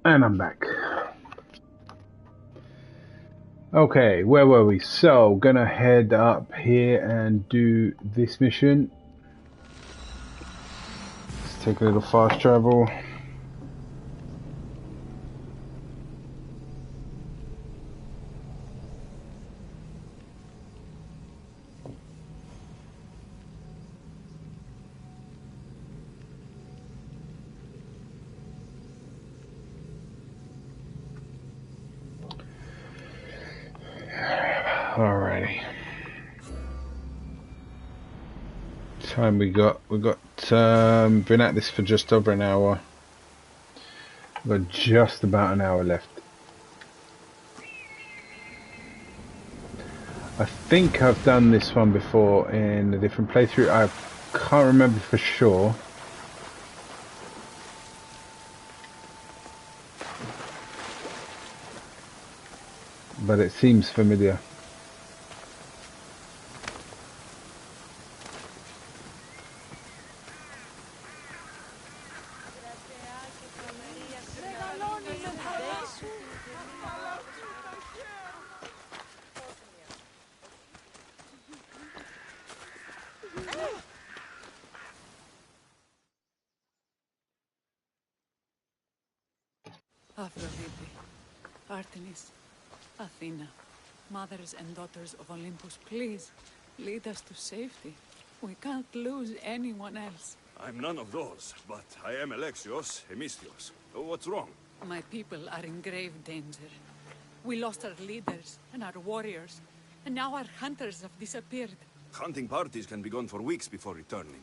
And I'm back. Okay, where were we? So, gonna head up here and do this mission. Let's take a little fast travel. Alrighty. Time we got been at this for just over an hour. We've got just about an hour left. I think I've done this one before in a different playthrough. I can't remember for sure. But it seems familiar. Aphrodite, Artemis, Athena, mothers and daughters of Olympus, please, lead us to safety. We can't lose anyone else. I'm none of those, but I am Alexios, Hemistios. What's wrong? My people are in grave danger. We lost our leaders and our warriors, and now our hunters have disappeared. Hunting parties can be gone for weeks before returning.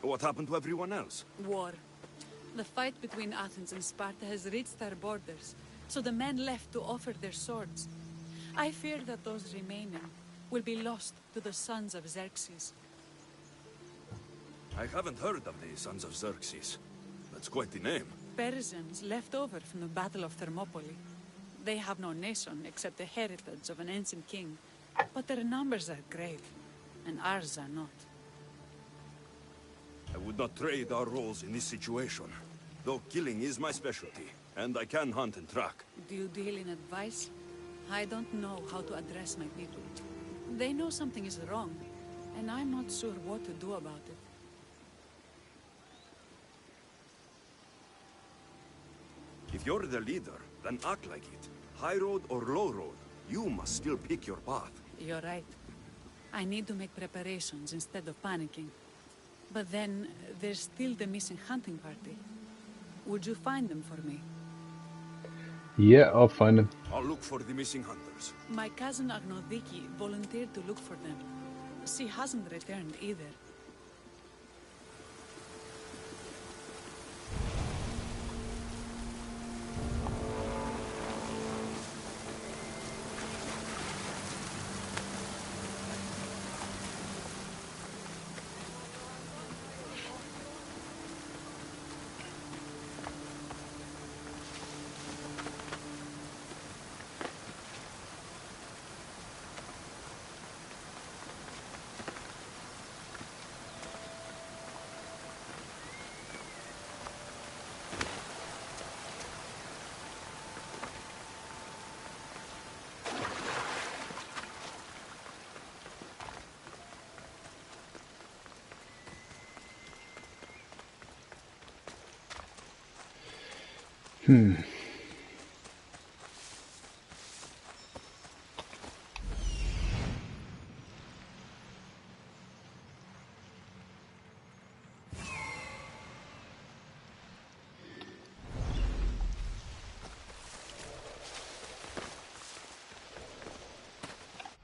What happened to everyone else? War. The fight between Athens and Sparta has reached our borders, so the men left to offer their swords. I fear that those remaining will be lost to the sons of Xerxes. I haven't heard of the Sons of Xerxes. That's quite the name. Persians left over from the Battle of Thermopylae. They have no nation except the heritage of an ancient king, but their numbers are great, and ours are not. I would not trade our roles in this situation, though killing is my specialty, and I can hunt and track. Do you deal in advice? I don't know how to address my people. They know something is wrong, and I'm not sure what to do about it. If you're the leader, then act like it. High road or low road, you must still pick your path. You're right. I need to make preparations instead of panicking. But then, there's still the missing hunting party. Would you find them for me? Yeah, I'll find them. I'll look for the missing hunters. My cousin Agnodiki volunteered to look for them. She hasn't returned either.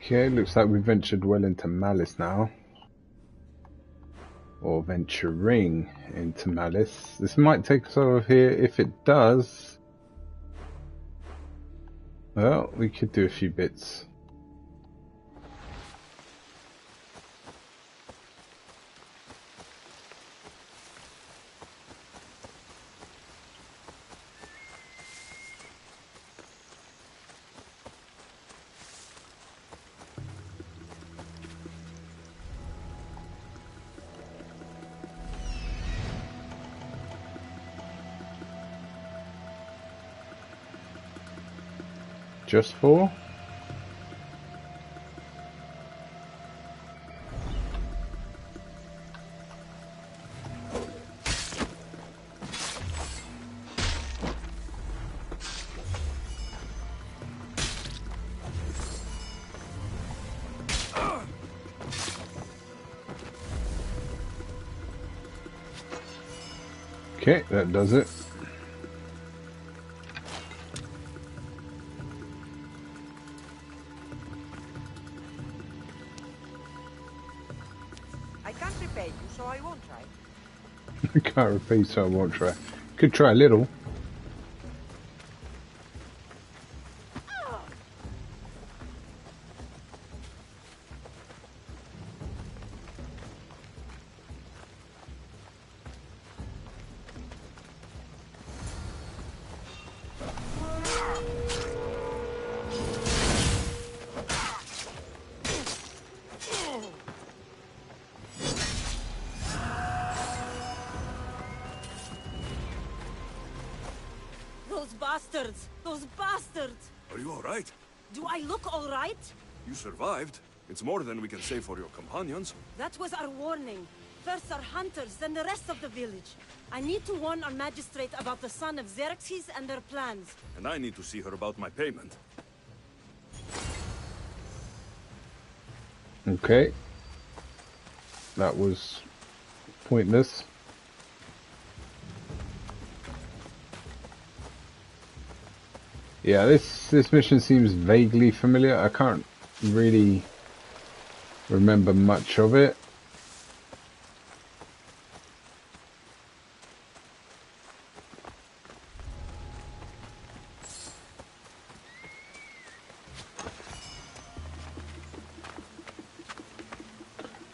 Okay, looks like we ventured well into Malice now. Or venturing into Malice. This might take us over here. If it does, well, we could do a few bits. Just for? Okay, that does it. I can't repay you, so I won't try. I can't repeat, so I won't try. Could try a little. Those bastards! Those bastards! Are you alright? Do I look all right? You survived. It's more than we can say for your companions. That was our warning. First our hunters, then the rest of the village. I need to warn our magistrate about the son of Xerxes and their plans. And I need to see her about my payment. Okay. That was pointless. Yeah, this mission seems vaguely familiar. I can't really remember much of it.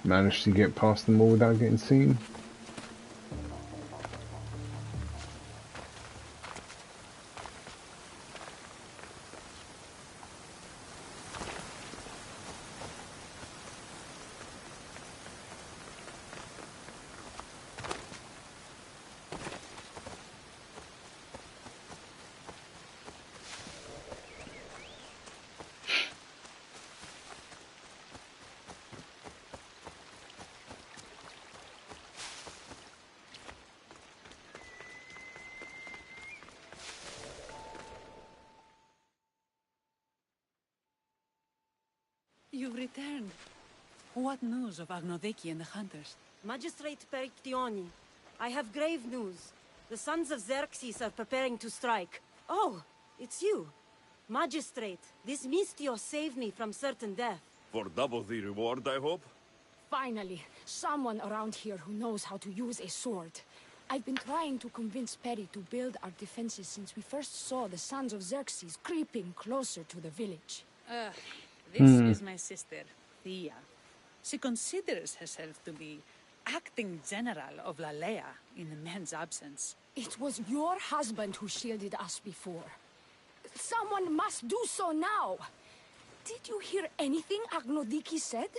Managed to get past them all without getting seen. returned. What news of Agnodeki and the hunters? Magistrate Perictioni, I have grave news. The sons of Xerxes are preparing to strike. Oh, it's you. Magistrate, this Mistio saved me from certain death. For double the reward, I hope? Finally, someone around here who knows how to use a sword. I've been trying to convince Perry to build our defenses since we first saw the sons of Xerxes creeping closer to the village. This is my sister, Thea. She considers herself to be acting general of Lalea in the man's absence. It was your husband who shielded us before. Someone must do so now. Did you hear anything Agnodiki said?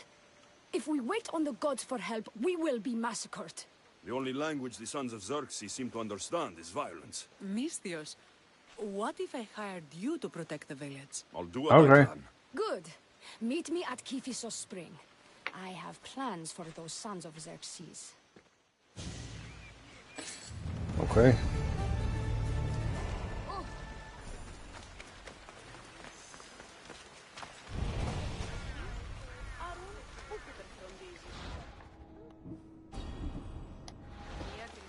If we wait on the gods for help, we will be massacred. The only language the sons of Xerxes seem to understand is violence. Misthios, what if I hired you to protect the village? I'll do what I can. Good. Meet me at Kiphisos Spring. I have plans for those sons of Xerxes. Okay.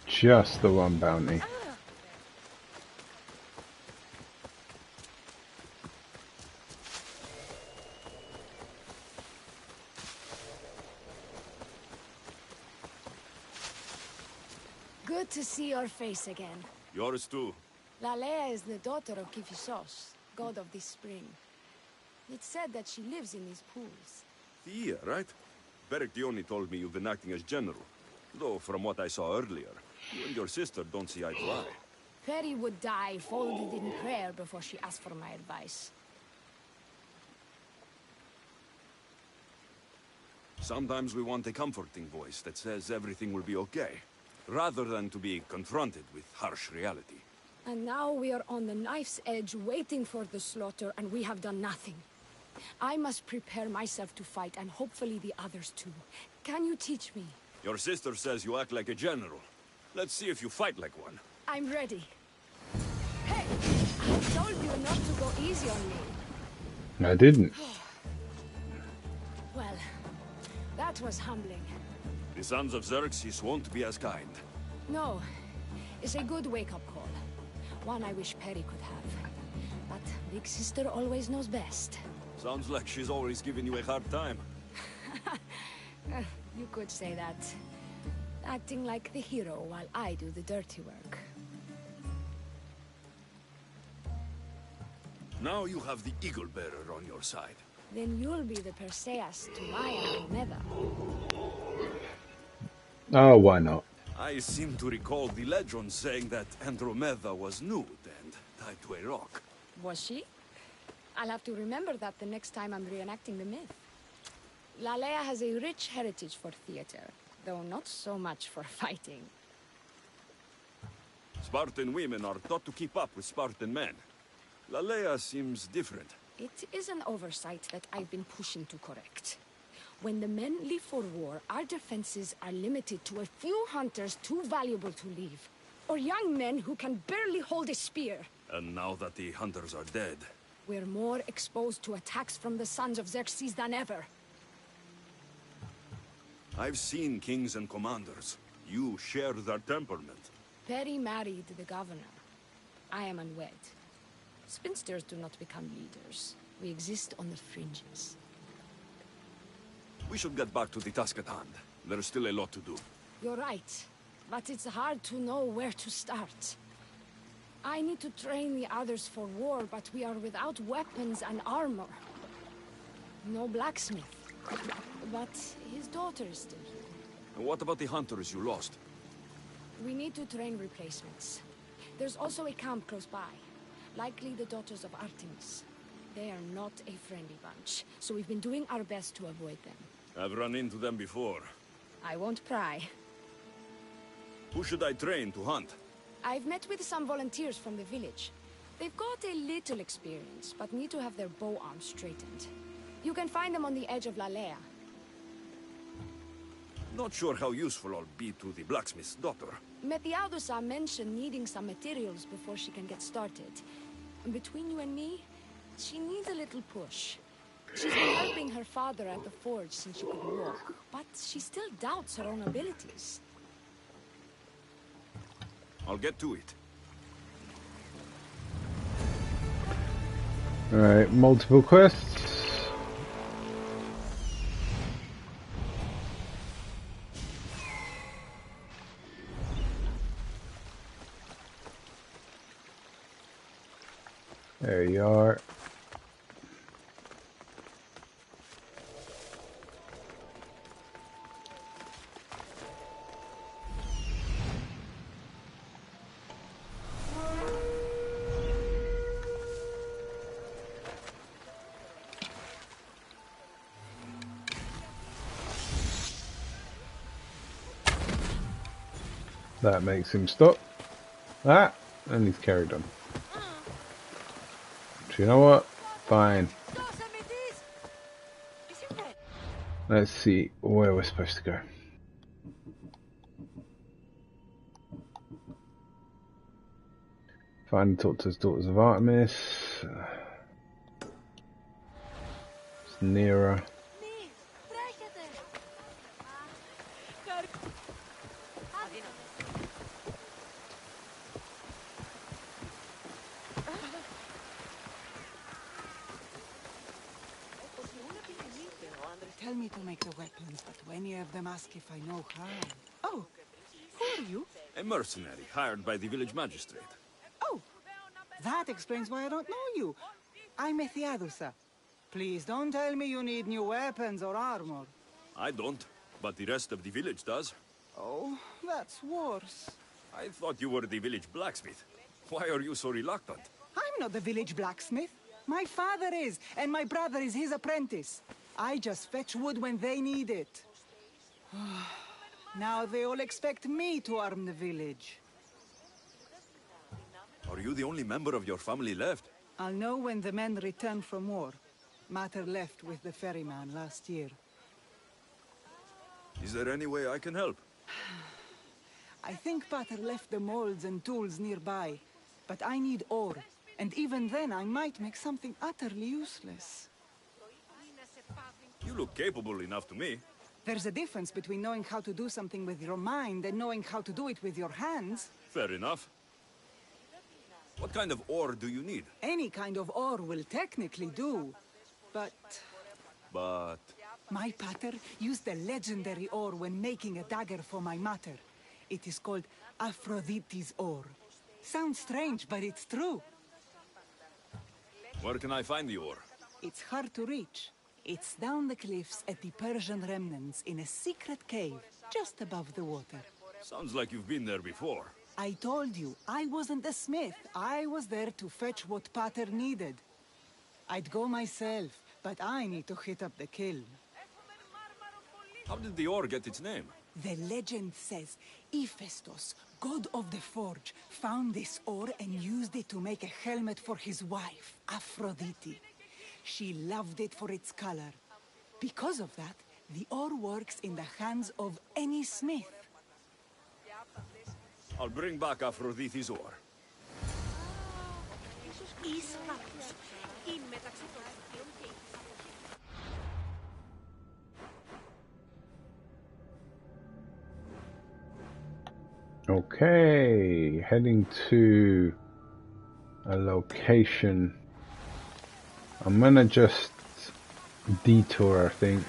Just the one bounty. Good to see your face again. Yours too. Lalea is the daughter of Kiphisos, god of this spring. It's said that she lives in these pools. Thea, right? Perictioni told me you've been acting as general. Though, from what I saw earlier, you and your sister don't see eye to eye. Perry would die folded in prayer before she asked for my advice. Sometimes we want a comforting voice that says everything will be okay, rather than to be confronted with harsh reality. And now we are on the knife's edge waiting for the slaughter, and we have done nothing. I must prepare myself to fight, and hopefully the others too. Can you teach me? Your sister says you act like a general. Let's see if you fight like one. I'm ready. Hey! I told you not to go easy on me. I didn't. Well, that was humbling. The sons of Xerxes won't be as kind. No, it's a good wake-up call. One I wish Perry could have. But Big Sister always knows best. Sounds like she's always giving you a hard time. You could say that. Acting like the hero while I do the dirty work. Now you have the Eagle Bearer on your side. Then you'll be the Perseus to my Andromeda. Oh, why not? I seem to recall the legend saying that Andromeda was nude and tied to a rock. Was she? I'll have to remember that the next time I'm reenacting the myth. Lalea has a rich heritage for theater, though not so much for fighting. Spartan women are taught to keep up with Spartan men. Lalea seems different. It is an oversight that I've been pushing to correct. When the men leave for war, our defenses are limited to a few hunters too valuable to leave. Or young men who can barely hold a spear. And now that the hunters are dead... we're more exposed to attacks from the sons of Xerxes than ever. I've seen kings and commanders. You share their temperament. Perry married the governor. I am unwed. Spinsters do not become leaders. We exist on the fringes. We should get back to the task at hand. There's still a lot to do. You're right, but it's hard to know where to start. I need to train the others for war, but we are without weapons and armor. No blacksmith. But his daughter is still here. And what about the hunters you lost? We need to train replacements. There's also a camp close by. Likely the daughters of Artemis. They are not a friendly bunch, so we've been doing our best to avoid them. I've run into them before. I won't pry. Who should I train to hunt? I've met with some volunteers from the village. They've got a little experience, but need to have their bow arms straightened. You can find them on the edge of Lalea. Not sure how useful I'll be to the blacksmith's daughter. Metiadusa mentioned needing some materials before she can get started. And between you and me, she needs a little push. She's been helping her father at the forge since she could walk, but she still doubts her own abilities. I'll get to it. Alright, multiple quests. There you are. That makes him stop. That, and he's carried on. Do you know what? Fine. Let's see where we're supposed to go. Find and talk to his daughters of Artemis. It's nearer. Tell me to make the weapons, but when you have them, ask if I know how. Oh, who are you? A mercenary hired by the village magistrate. Oh, that explains why I don't know you. I'm Ethiadusa. Please don't tell me you need new weapons or armor. I don't, but the rest of the village does. Oh, that's worse. I thought you were the village blacksmith. Why are you so reluctant? I'm not the village blacksmith. My father is, and my brother is his apprentice. I just fetch wood when they need it. Now they all expect me to arm the village. Are you the only member of your family left? I'll know when the men return from war. Mater left with the ferryman last year. Is there any way I can help? I think Pater left the molds and tools nearby, but I need ore, and even then I might make something utterly useless. You look capable enough to me. There's a difference between knowing how to do something with your mind and knowing how to do it with your hands. Fair enough. What kind of ore do you need? Any kind of ore will technically do, but... My pater used the legendary ore when making a dagger for my mater. It is called Aphrodite's ore. Sounds strange, but it's true. Where can I find the ore? It's hard to reach. It's down the cliffs at the Persian remnants in a secret cave, just above the water. Sounds like you've been there before. I told you, I wasn't a smith. I was there to fetch what Pater needed. I'd go myself, but I need to hit up the kiln. How did the ore get its name? The legend says Hephaestus, god of the forge, found this ore and used it to make a helmet for his wife, Aphrodite. She loved it for its color. Because of that, the ore works in the hands of any smith. I'll bring back Aphrodite's ore. Okay, heading to a location. I'm gonna just detour, I think.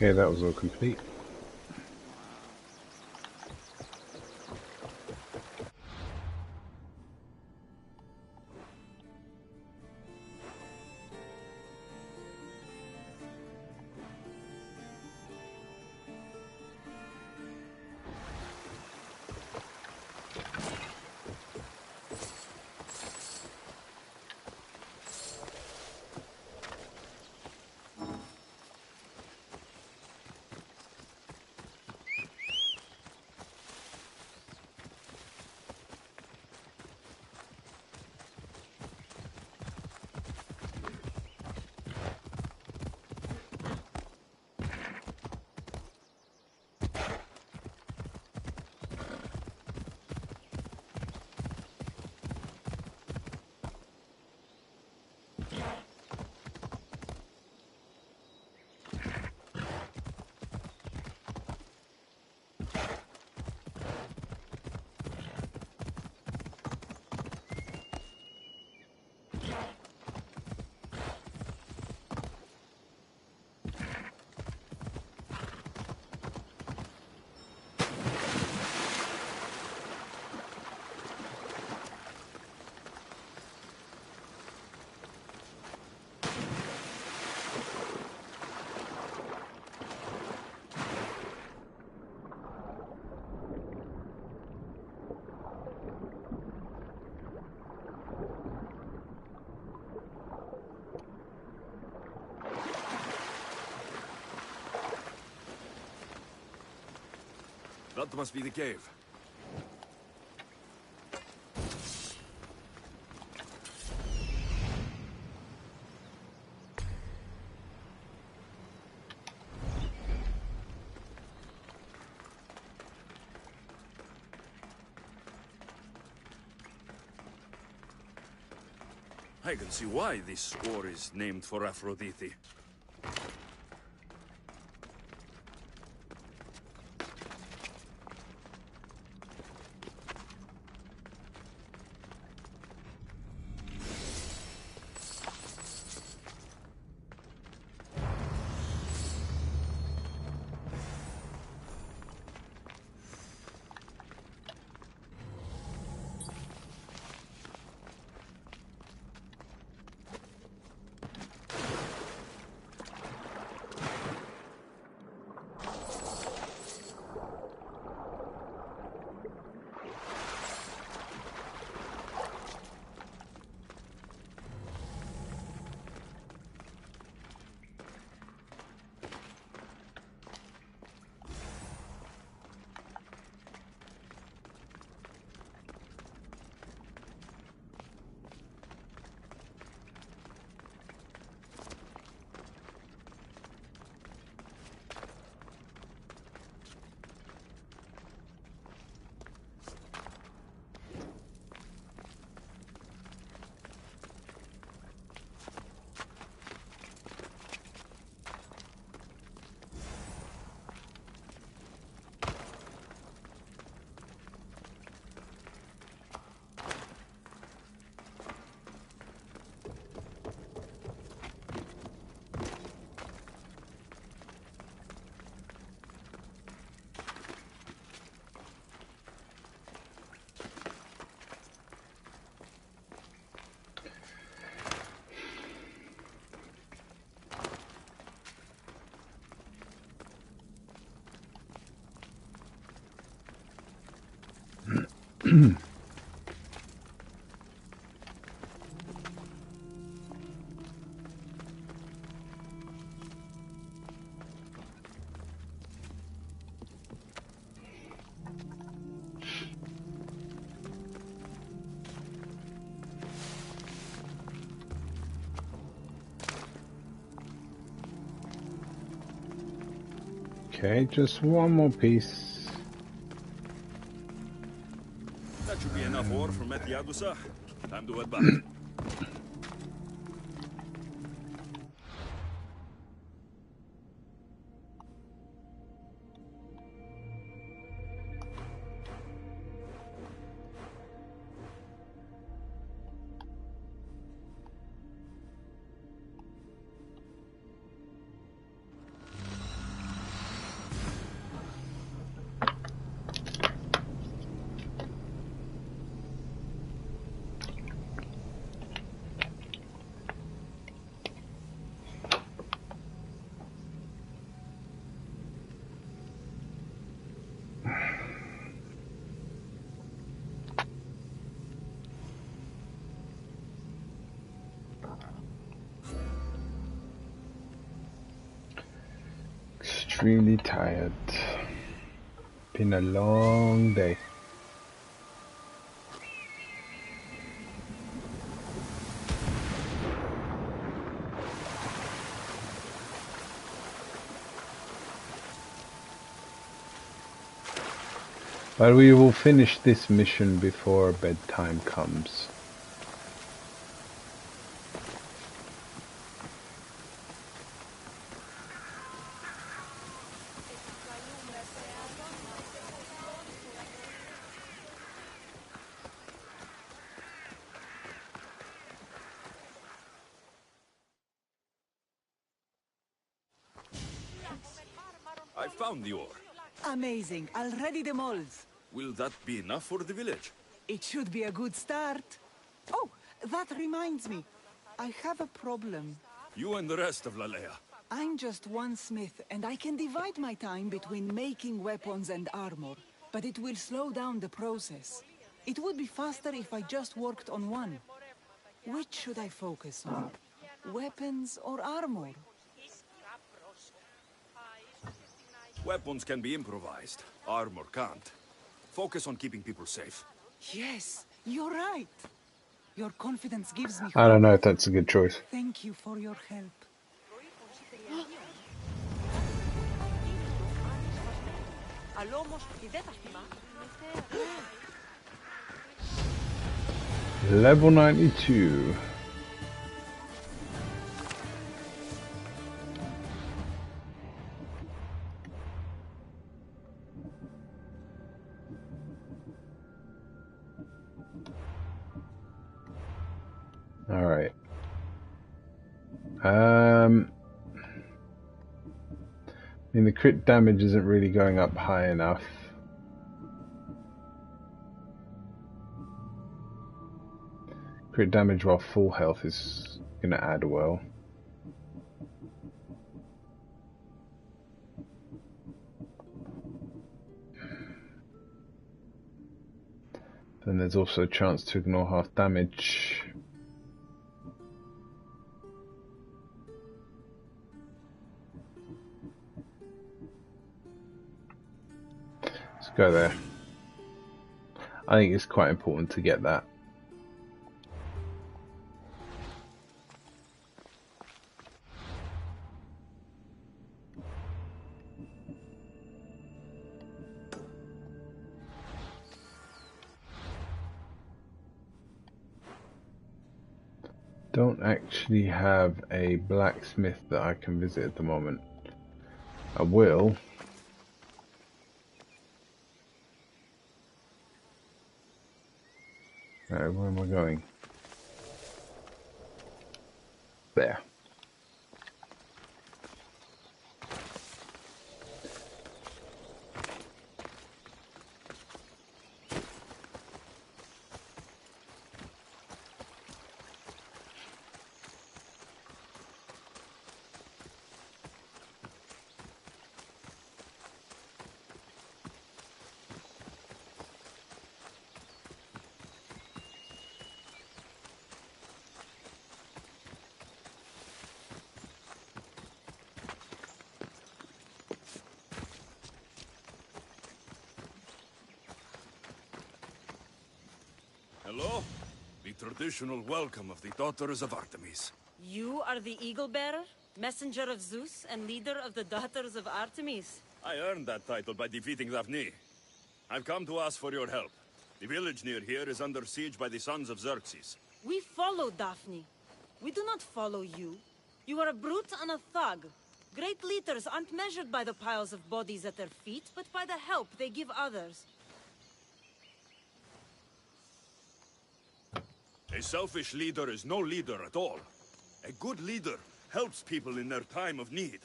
Okay, that was all complete. That must be the cave. I can see why this ore is named for Aphrodite. Okay, just one more piece. That should be enough ore from Metiadusa. Time to head back. really tired. Been a long day. But we will finish this mission before bedtime comes. I found the ore. Amazing. I'll ready the molds. Will that be enough for the village? It should be a good start. Oh, that reminds me. I have a problem. You and the rest of Lalea. I'm just one smith, and I can divide my time between making weapons and armor. But it will slow down the process. It would be faster if I just worked on one. Which should I focus on? Weapons or armor? Weapons can be improvised. Armor can't. Focus on keeping people safe. Yes, you're right. Your confidence gives me hope. I don't know if that's a good choice. Thank you for your help. Level 92. All right. I mean, the crit damage isn't really going up high enough. Crit damage while full health is going to add well. Then there's also a chance to ignore half damage. Let's go there. I think it's quite important to get that. Don't actually have a blacksmith that I can visit at the moment. I will. Alright, where am I going? There. Hello? The traditional welcome of the daughters of Artemis. You are the Eagle Bearer, messenger of Zeus, and leader of the daughters of Artemis. I earned that title by defeating Daphne. I've come to ask for your help. The village near here is under siege by the sons of Xerxes. We follow Daphne. We do not follow you. You are a brute and a thug. Great leaders aren't measured by the piles of bodies at their feet, but by the help they give others. A selfish leader is no leader at all. A good leader helps people in their time of need.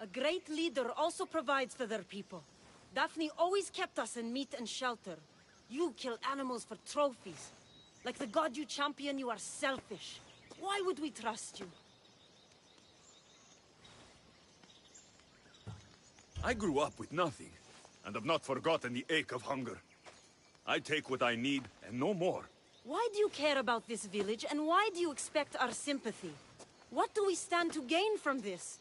A great leader also provides for their people. Daphne always kept us in meat and shelter. You kill animals for trophies. Like the god you champion, you are selfish. Why would we trust you? I grew up with nothing, and have not forgotten the ache of hunger. I take what I need, and no more. Why do you care about this village, and why do you expect our sympathy? What do we stand to gain from this?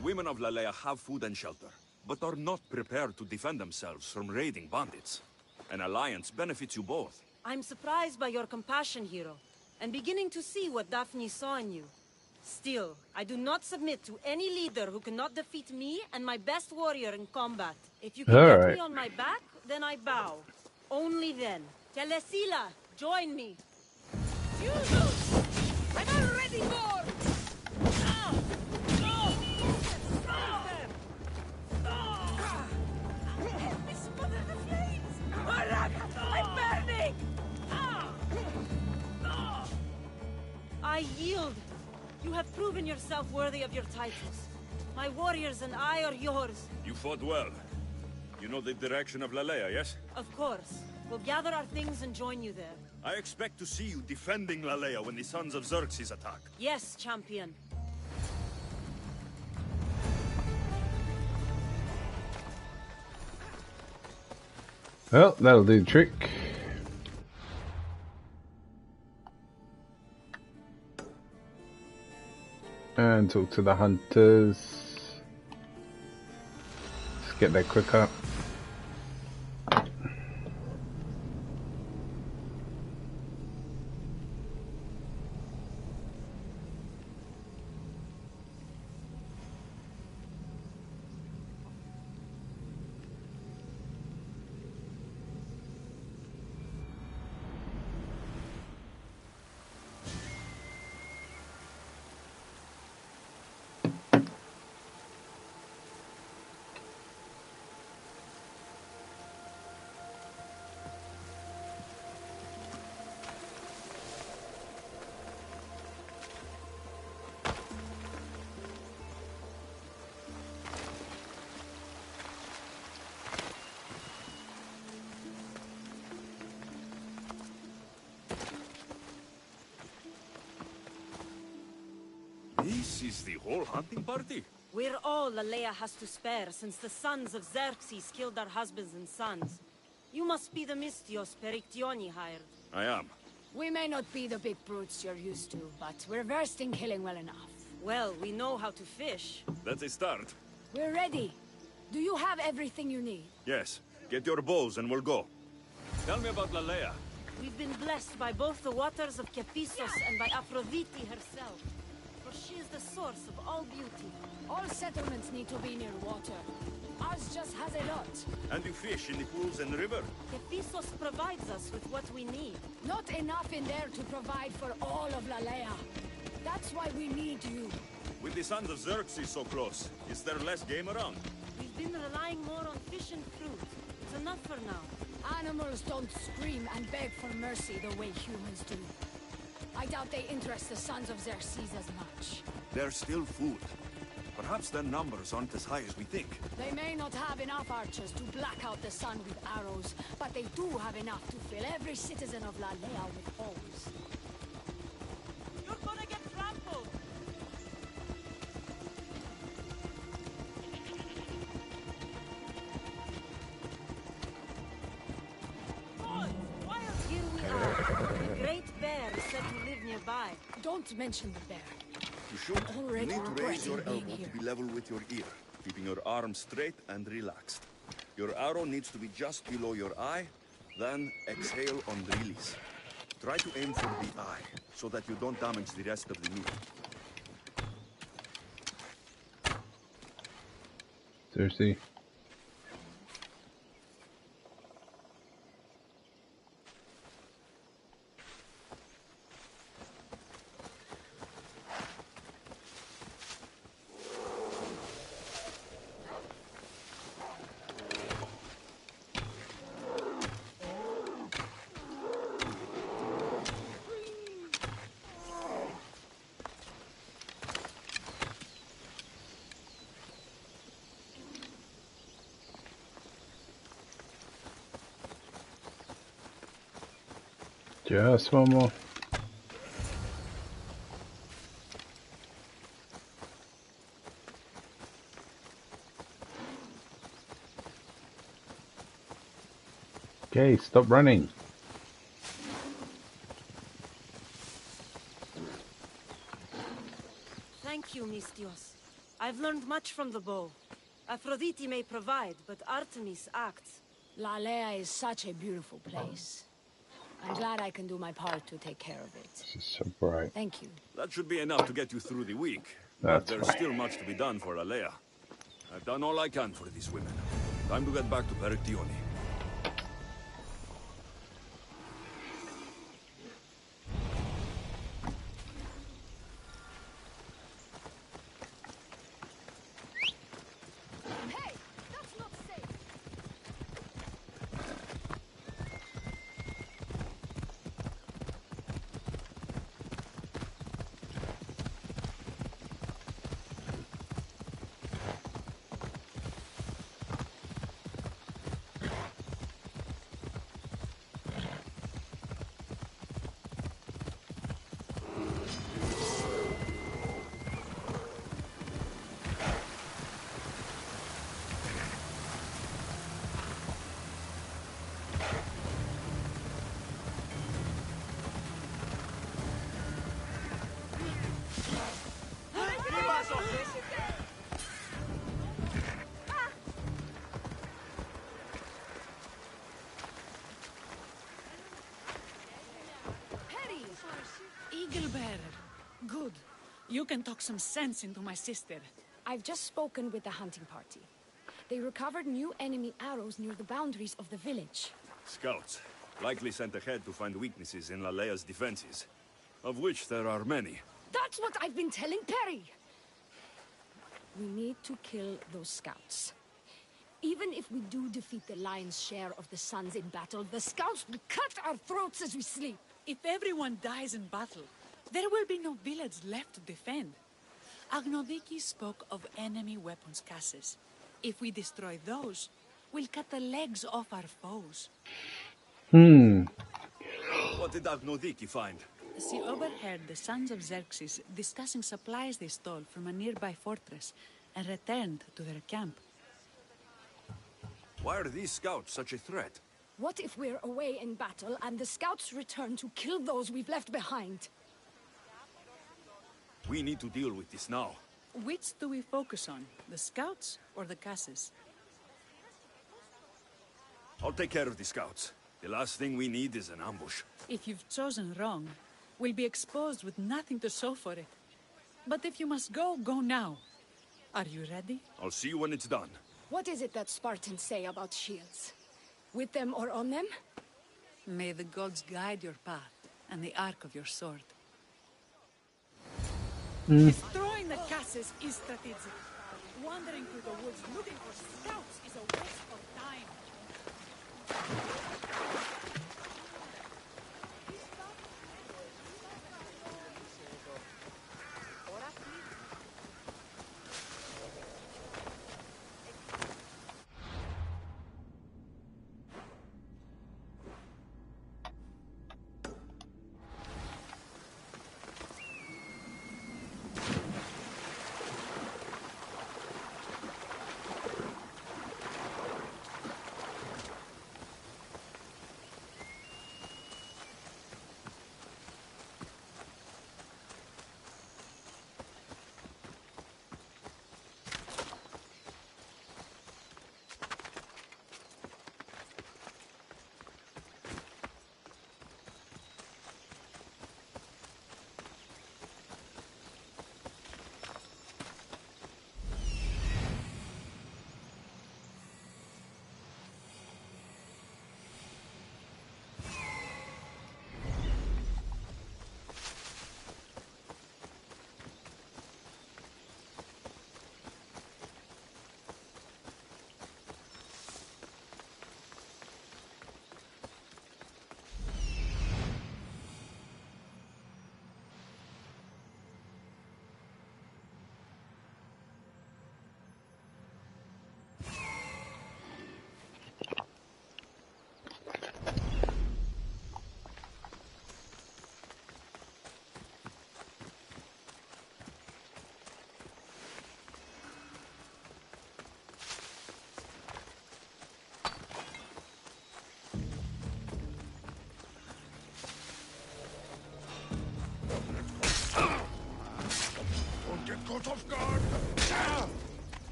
The women of Lalea have food and shelter, but are not prepared to defend themselves from raiding bandits. An alliance benefits you both. I'm surprised by your compassion, hero, and beginning to see what Daphne saw in you. Still, I do not submit to any leader who cannot defeat me and my best warrior in combat. If you can get me on my back, then I bow. Only then. Telesila, join me. Jesus! I'm already born! Ah! No! Help me smother the flames! I'm burning! I yield. You have proven yourself worthy of your titles. My warriors and I are yours. You fought well. You know the direction of Lalea, yes? Of course. We'll gather our things and join you there. I expect to see you defending Lalea when the Sons of Xerxes attack. Yes, champion. Well, that'll do the trick. And talk to the hunters. Let's get there quicker. This is the whole hunting party? We're all Lalea has to spare since the sons of Xerxes killed our husbands and sons. You must be the Mystios Perictioni hired. I am. We may not be the big brutes you're used to, but we're versed in killing well enough. Well, we know how to fish. That's a start. We're ready. Do you have everything you need? Yes. Get your bows and we'll go. Tell me about Lalea. We've been blessed by both the waters of Kepisos and by Aphrodite herself. For she is the source of all beauty. All settlements need to be near water. Ours just has a lot. And you fish in the pools and river? Kepisos provides us with what we need. Not enough in there to provide for all of Lalea. That's why we need you. With the Sons of Xerxes so close, is there less game around? We've been relying more on fish and fruit. It's enough for now. Animals don't scream and beg for mercy the way humans do. I doubt they interest the Sons of Xerxes as much. There's still food. Perhaps their numbers aren't as high as we think. They may not have enough archers to black out the sun with arrows, but they do have enough to fill every citizen of Lalea with holes. You're gonna get trampled! Here we are. The Great Bear is said to live nearby. Don't mention the bear. To shoot, you Already need to raise your regretting being elbow here. to be level with your ear, keeping your arm straight and relaxed. Your arrow needs to be just below your eye, then exhale on release. Try to aim for the eye, so that you don't damage the rest of the knee. Seriously. Just one more. Okay, stop running. Thank you, Mystios. I I've learned much from the bow. Aphrodite may provide, but Artemis acts. Lalea is such a beautiful place. I'm glad I can do my part to take care of it. This is so bright. Thank you. That should be enough to get you through the week. But That's there's fine. still much to be done for Alea. I've done all I can for these women. Time to get back to Perictione. Hey, that's not safe. Eaglebearer. Good. You can talk some sense into my sister. I've just spoken with the hunting party. They recovered new enemy arrows near the boundaries of the village. Scouts. Likely sent ahead to find weaknesses in Lalea's defenses. Of which there are many. That's what I've been telling Perry! We need to kill those scouts. Even if we do defeat the lion's share of the Suns in battle, the scouts will cut our throats as we sleep. If everyone dies in battle, there will be no village left to defend. Agnodiki spoke of enemy weapons cases. If we destroy those, we'll cut the legs off our foes. What did Agnodiki find? She overheard the sons of Xerxes discussing supplies they stole from a nearby fortress and returned to their camp. Why are these scouts such a threat? What if we're away in battle and the scouts return to kill those we've left behind? We need to deal with this now. Which do we focus on, the scouts or the casses? I'll take care of the scouts. The last thing we need is an ambush. If you've chosen wrong, we'll be exposed with nothing to show for it. But if you must go, go now. Are you ready? I'll see you when it's done. What is it that Spartans say about shields? With them or on them? May the gods guide your path and the arc of your sword. Destroying the casses is strategic. Wandering through the woods looking for scouts is a waste of time.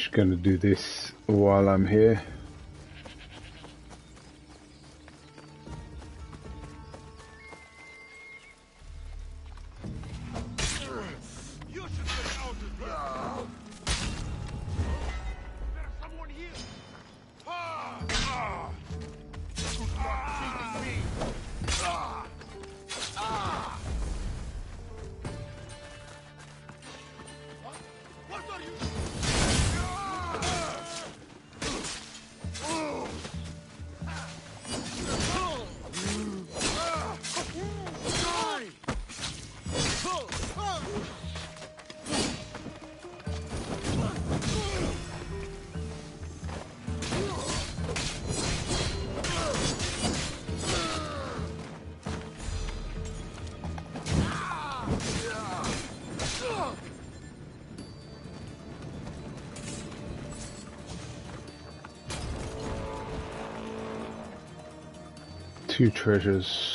Just gonna do this while I'm here. You should get out of here. There's someone here. Good luck beating me. What are you? Two treasures.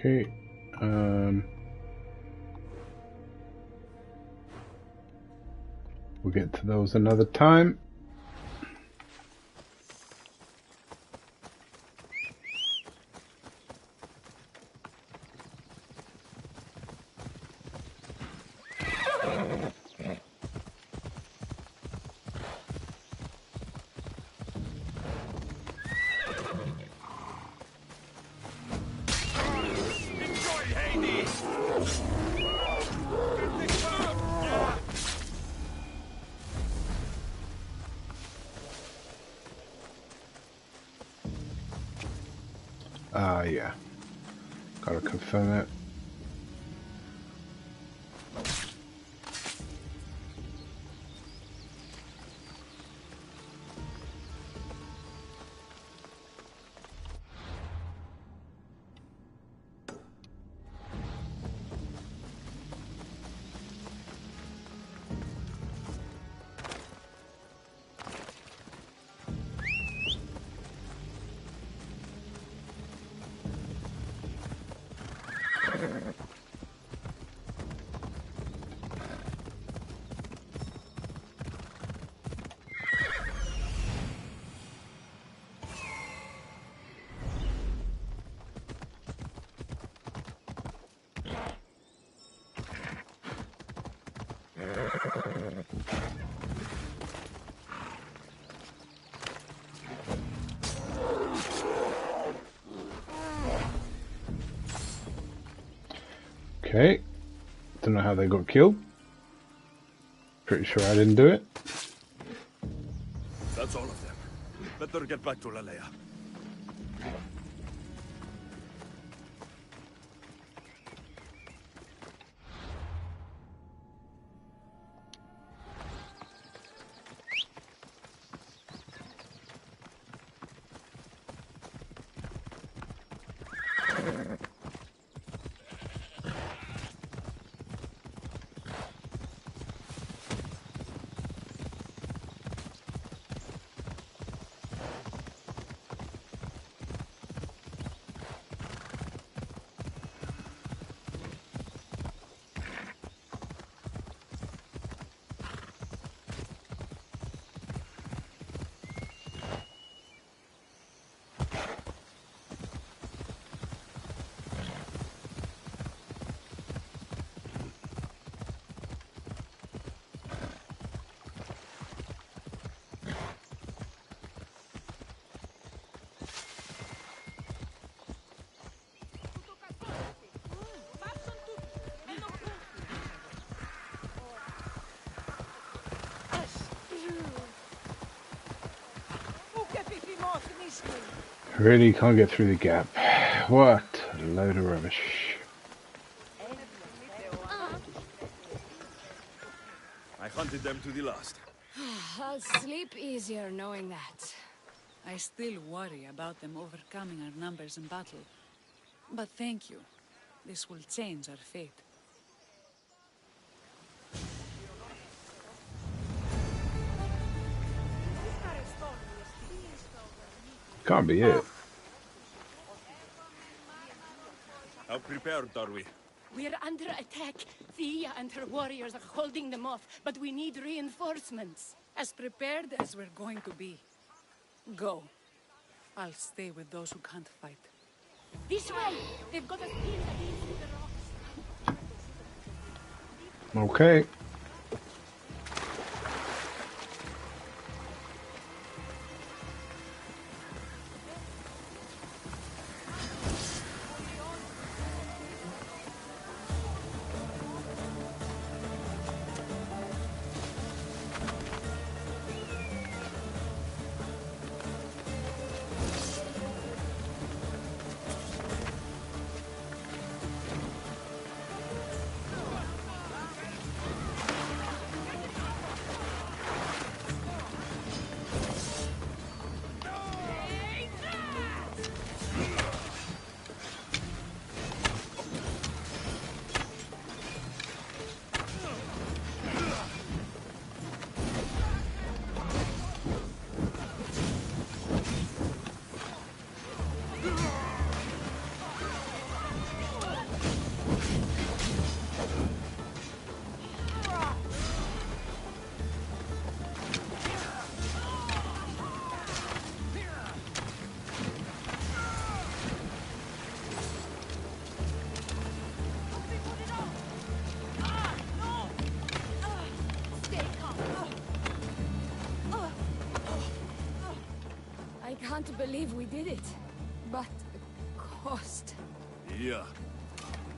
Okay, we'll get to those another time. Yeah. Gotta confirm it. Okay, don't know how they got killed. Pretty sure I didn't do it. That's all of them. Better get back to Lalea. Really can't get through the gap. What a load of rubbish. I hunted them to the last. I'll sleep easier knowing that. I still worry about them overcoming our numbers in battle. But thank you. This will change our fate. Can't be it. How prepared are we? We're under attack. Thea and her warriors are holding them off, but we need reinforcements. As prepared as we're going to be. Go. I'll stay with those who can't fight. This way! They've got us pinned against the rocks. Okay. I can't believe we did it. But the cost. Yeah.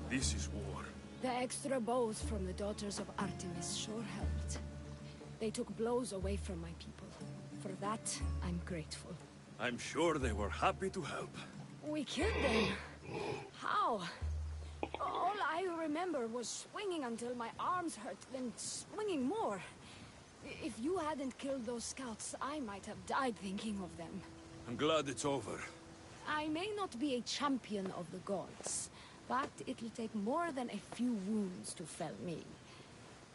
This is war. The extra bows from the daughters of Artemis sure helped. They took blows away from my people. For that, I'm grateful. I'm sure they were happy to help. We killed them. How? All I remember was swinging until my arms hurt, then swinging more. If you hadn't killed those scouts, I might have died thinking of them. I'm glad it's over. I may not be a champion of the gods, but it'll take more than a few wounds to fell me.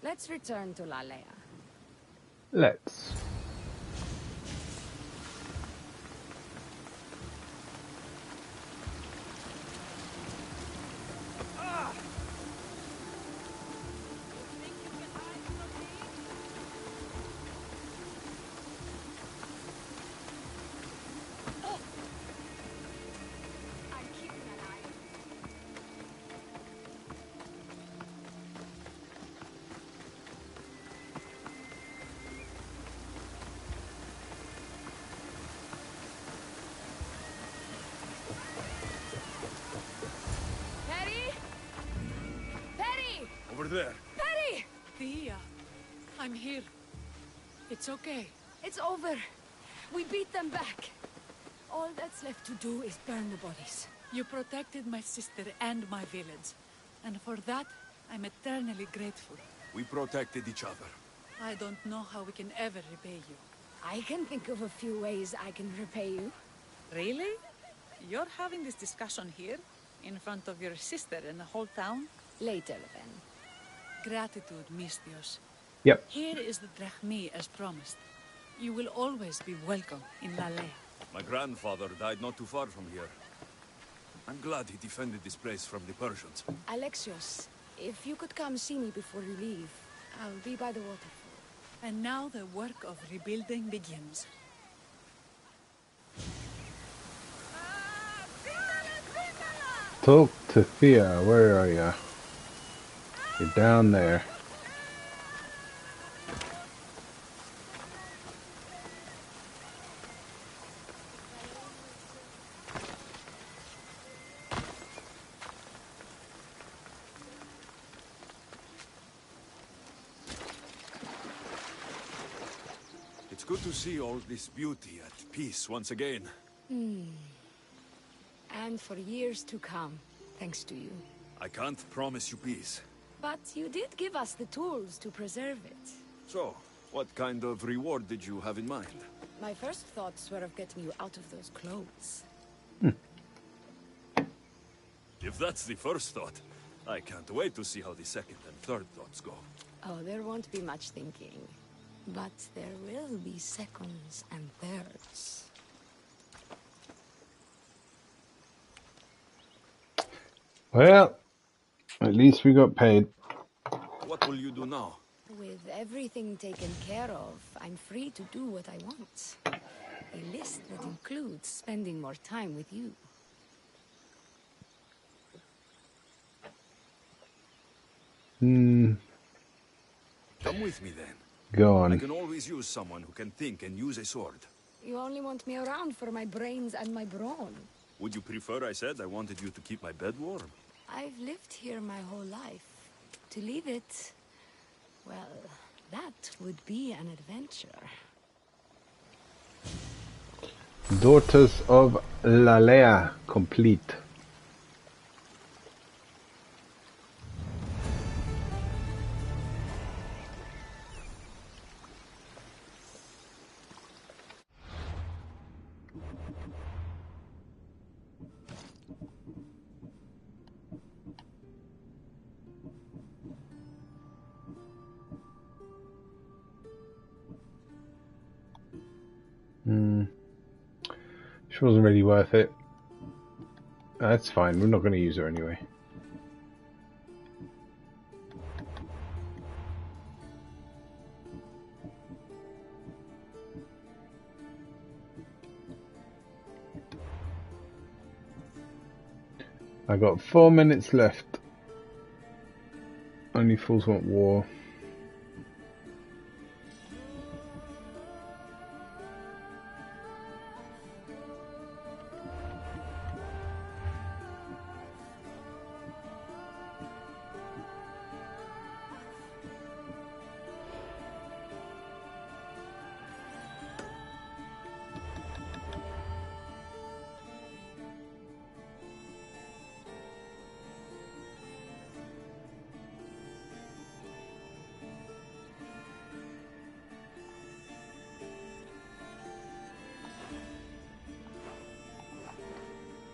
Let's return to Lalea. Let's. Over there. Perry! Thea, I'm here. It's okay. It's over. We beat them back. All that's left to do is burn the bodies. You protected my sister and my village. And for that, I'm eternally grateful. We protected each other. I don't know how we can ever repay you. I can think of a few ways I can repay you. Really? You're having this discussion here? In front of your sister and the whole town? Later, then. Gratitude, Mistios. Yep. Here is the drachmi as promised. You will always be welcome in Lalea. My grandfather died not too far from here. I'm glad he defended this place from the Persians. Alexios, if you could come see me before you leave, I'll be by the waterfall. And now the work of rebuilding begins. Talk to Thea. Where are you? You're down there. It's good to see all this beauty at peace once again. And for years to come, thanks to you. I can't promise you peace. But you did give us the tools to preserve it. So, what kind of reward did you have in mind? My first thoughts were of getting you out of those clothes. If that's the first thought, I can't wait to see how the second and third thoughts go. Oh, there won't be much thinking. But there will be seconds and thirds. Well, at least we got paid. What will you do now? With everything taken care of, I'm free to do what I want. A list that includes spending more time with you. Come with me then. Go on. I can always use someone who can think and use a sword. You only want me around for my brains and my brawn. Would you prefer I said I wanted you to keep my bed warm? I've lived here my whole life. To leave it, well, that would be an adventure. Daughters of Lalea complete. She wasn't really worth it. That's fine, we're not going to use her anyway. I got 4 minutes left. Only fools want war.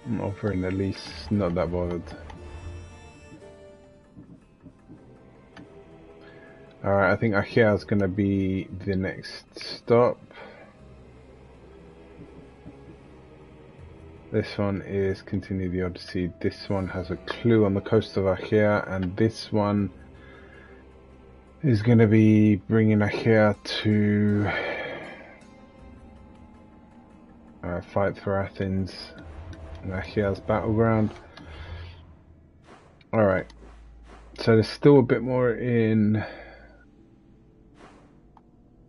I'm offering at least, not that bothered. Alright, I think Achea is going to be the next stop. This one is Continue the Odyssey. This one has a clue on the coast of Achea, and this one is going to be bringing Achea to fight for Athens. Achea's battleground. Alright, so there's still a bit more in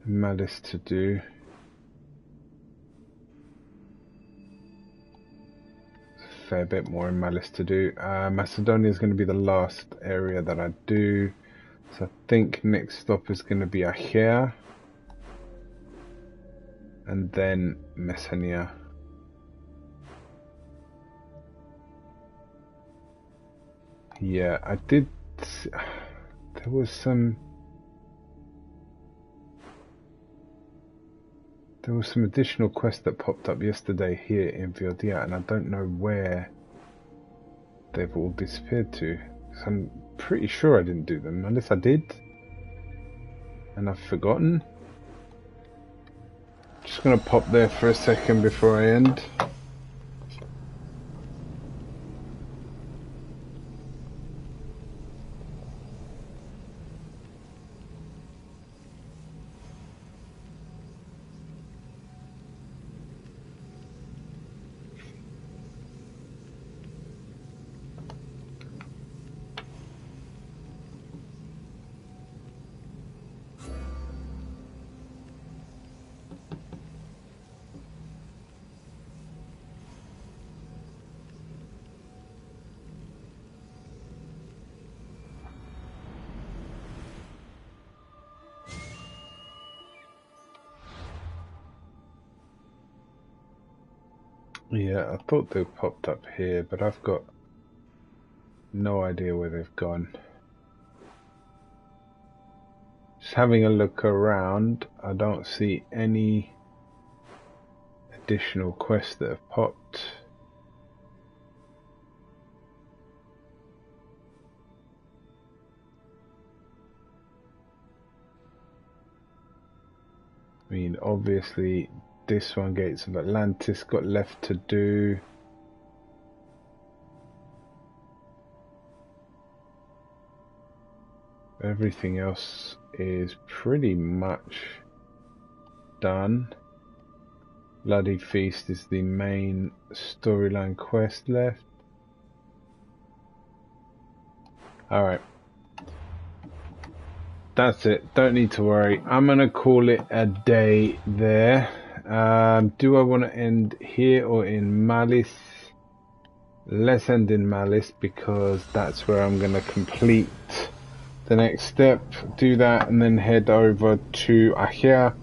Malice to do. A fair bit more in Malice to do. Macedonia is going to be the last area that I do. So I think next stop is going to be Achaea. And then Messenia. Yeah, I did. There was some additional quests that popped up yesterday here in Vildia, and I don't know where they've all disappeared to. So I'm pretty sure I didn't do them, unless I did, and I've forgotten. Just gonna pop there for a second before I end. Yeah, I thought they popped up here, but I've got no idea where they've gone. Just having a look around, I don't see any additional quests that have popped. I mean, obviously, this one, Gates of Atlantis, got left to do. Everything else is pretty much done. Bloody Feast is the main storyline quest left. Alright. That's it. Don't need to worry. I'm going to call it a day there. Do I want to end here or in Malice? Let's end in Malice because that's where I'm going to complete the next step. Do that and then head over to Ahia.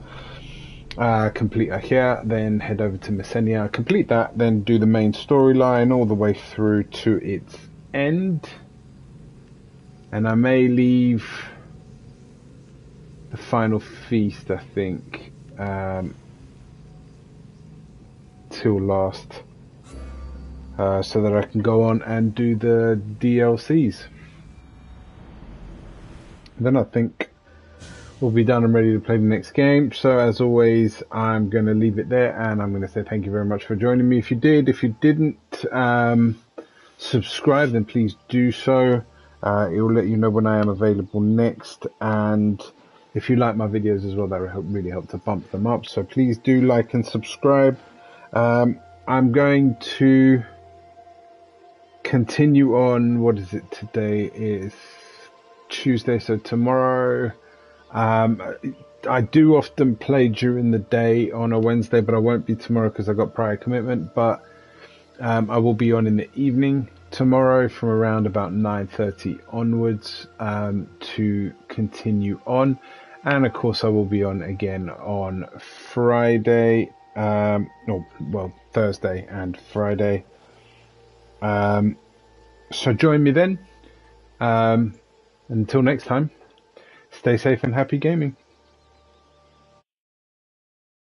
Complete Ahia, then head over to Messenia. Complete that, then do the main storyline all the way through to its end. And I may leave the final feast, I think, till last, so that I can go on and do the DLCs. Then I think we'll be done and ready to play the next game. So as always, I'm going to leave it there, and I'm going to say thank you very much for joining me. If you did, if you didn't subscribe, then please do so. It will let you know when I am available next, and if you like my videos as well, that will really help to bump them up. So please do like and subscribe. I'm going to continue on. What is it? Today is Tuesday, so tomorrow. I do often play during the day on a Wednesday, but I won't be tomorrow because I've got prior commitment. But I will be on in the evening tomorrow from around about 9:30 onwards to continue on. And of course I will be on again on Friday, Thursday and Friday. So join me then. Until next time, stay safe and happy gaming.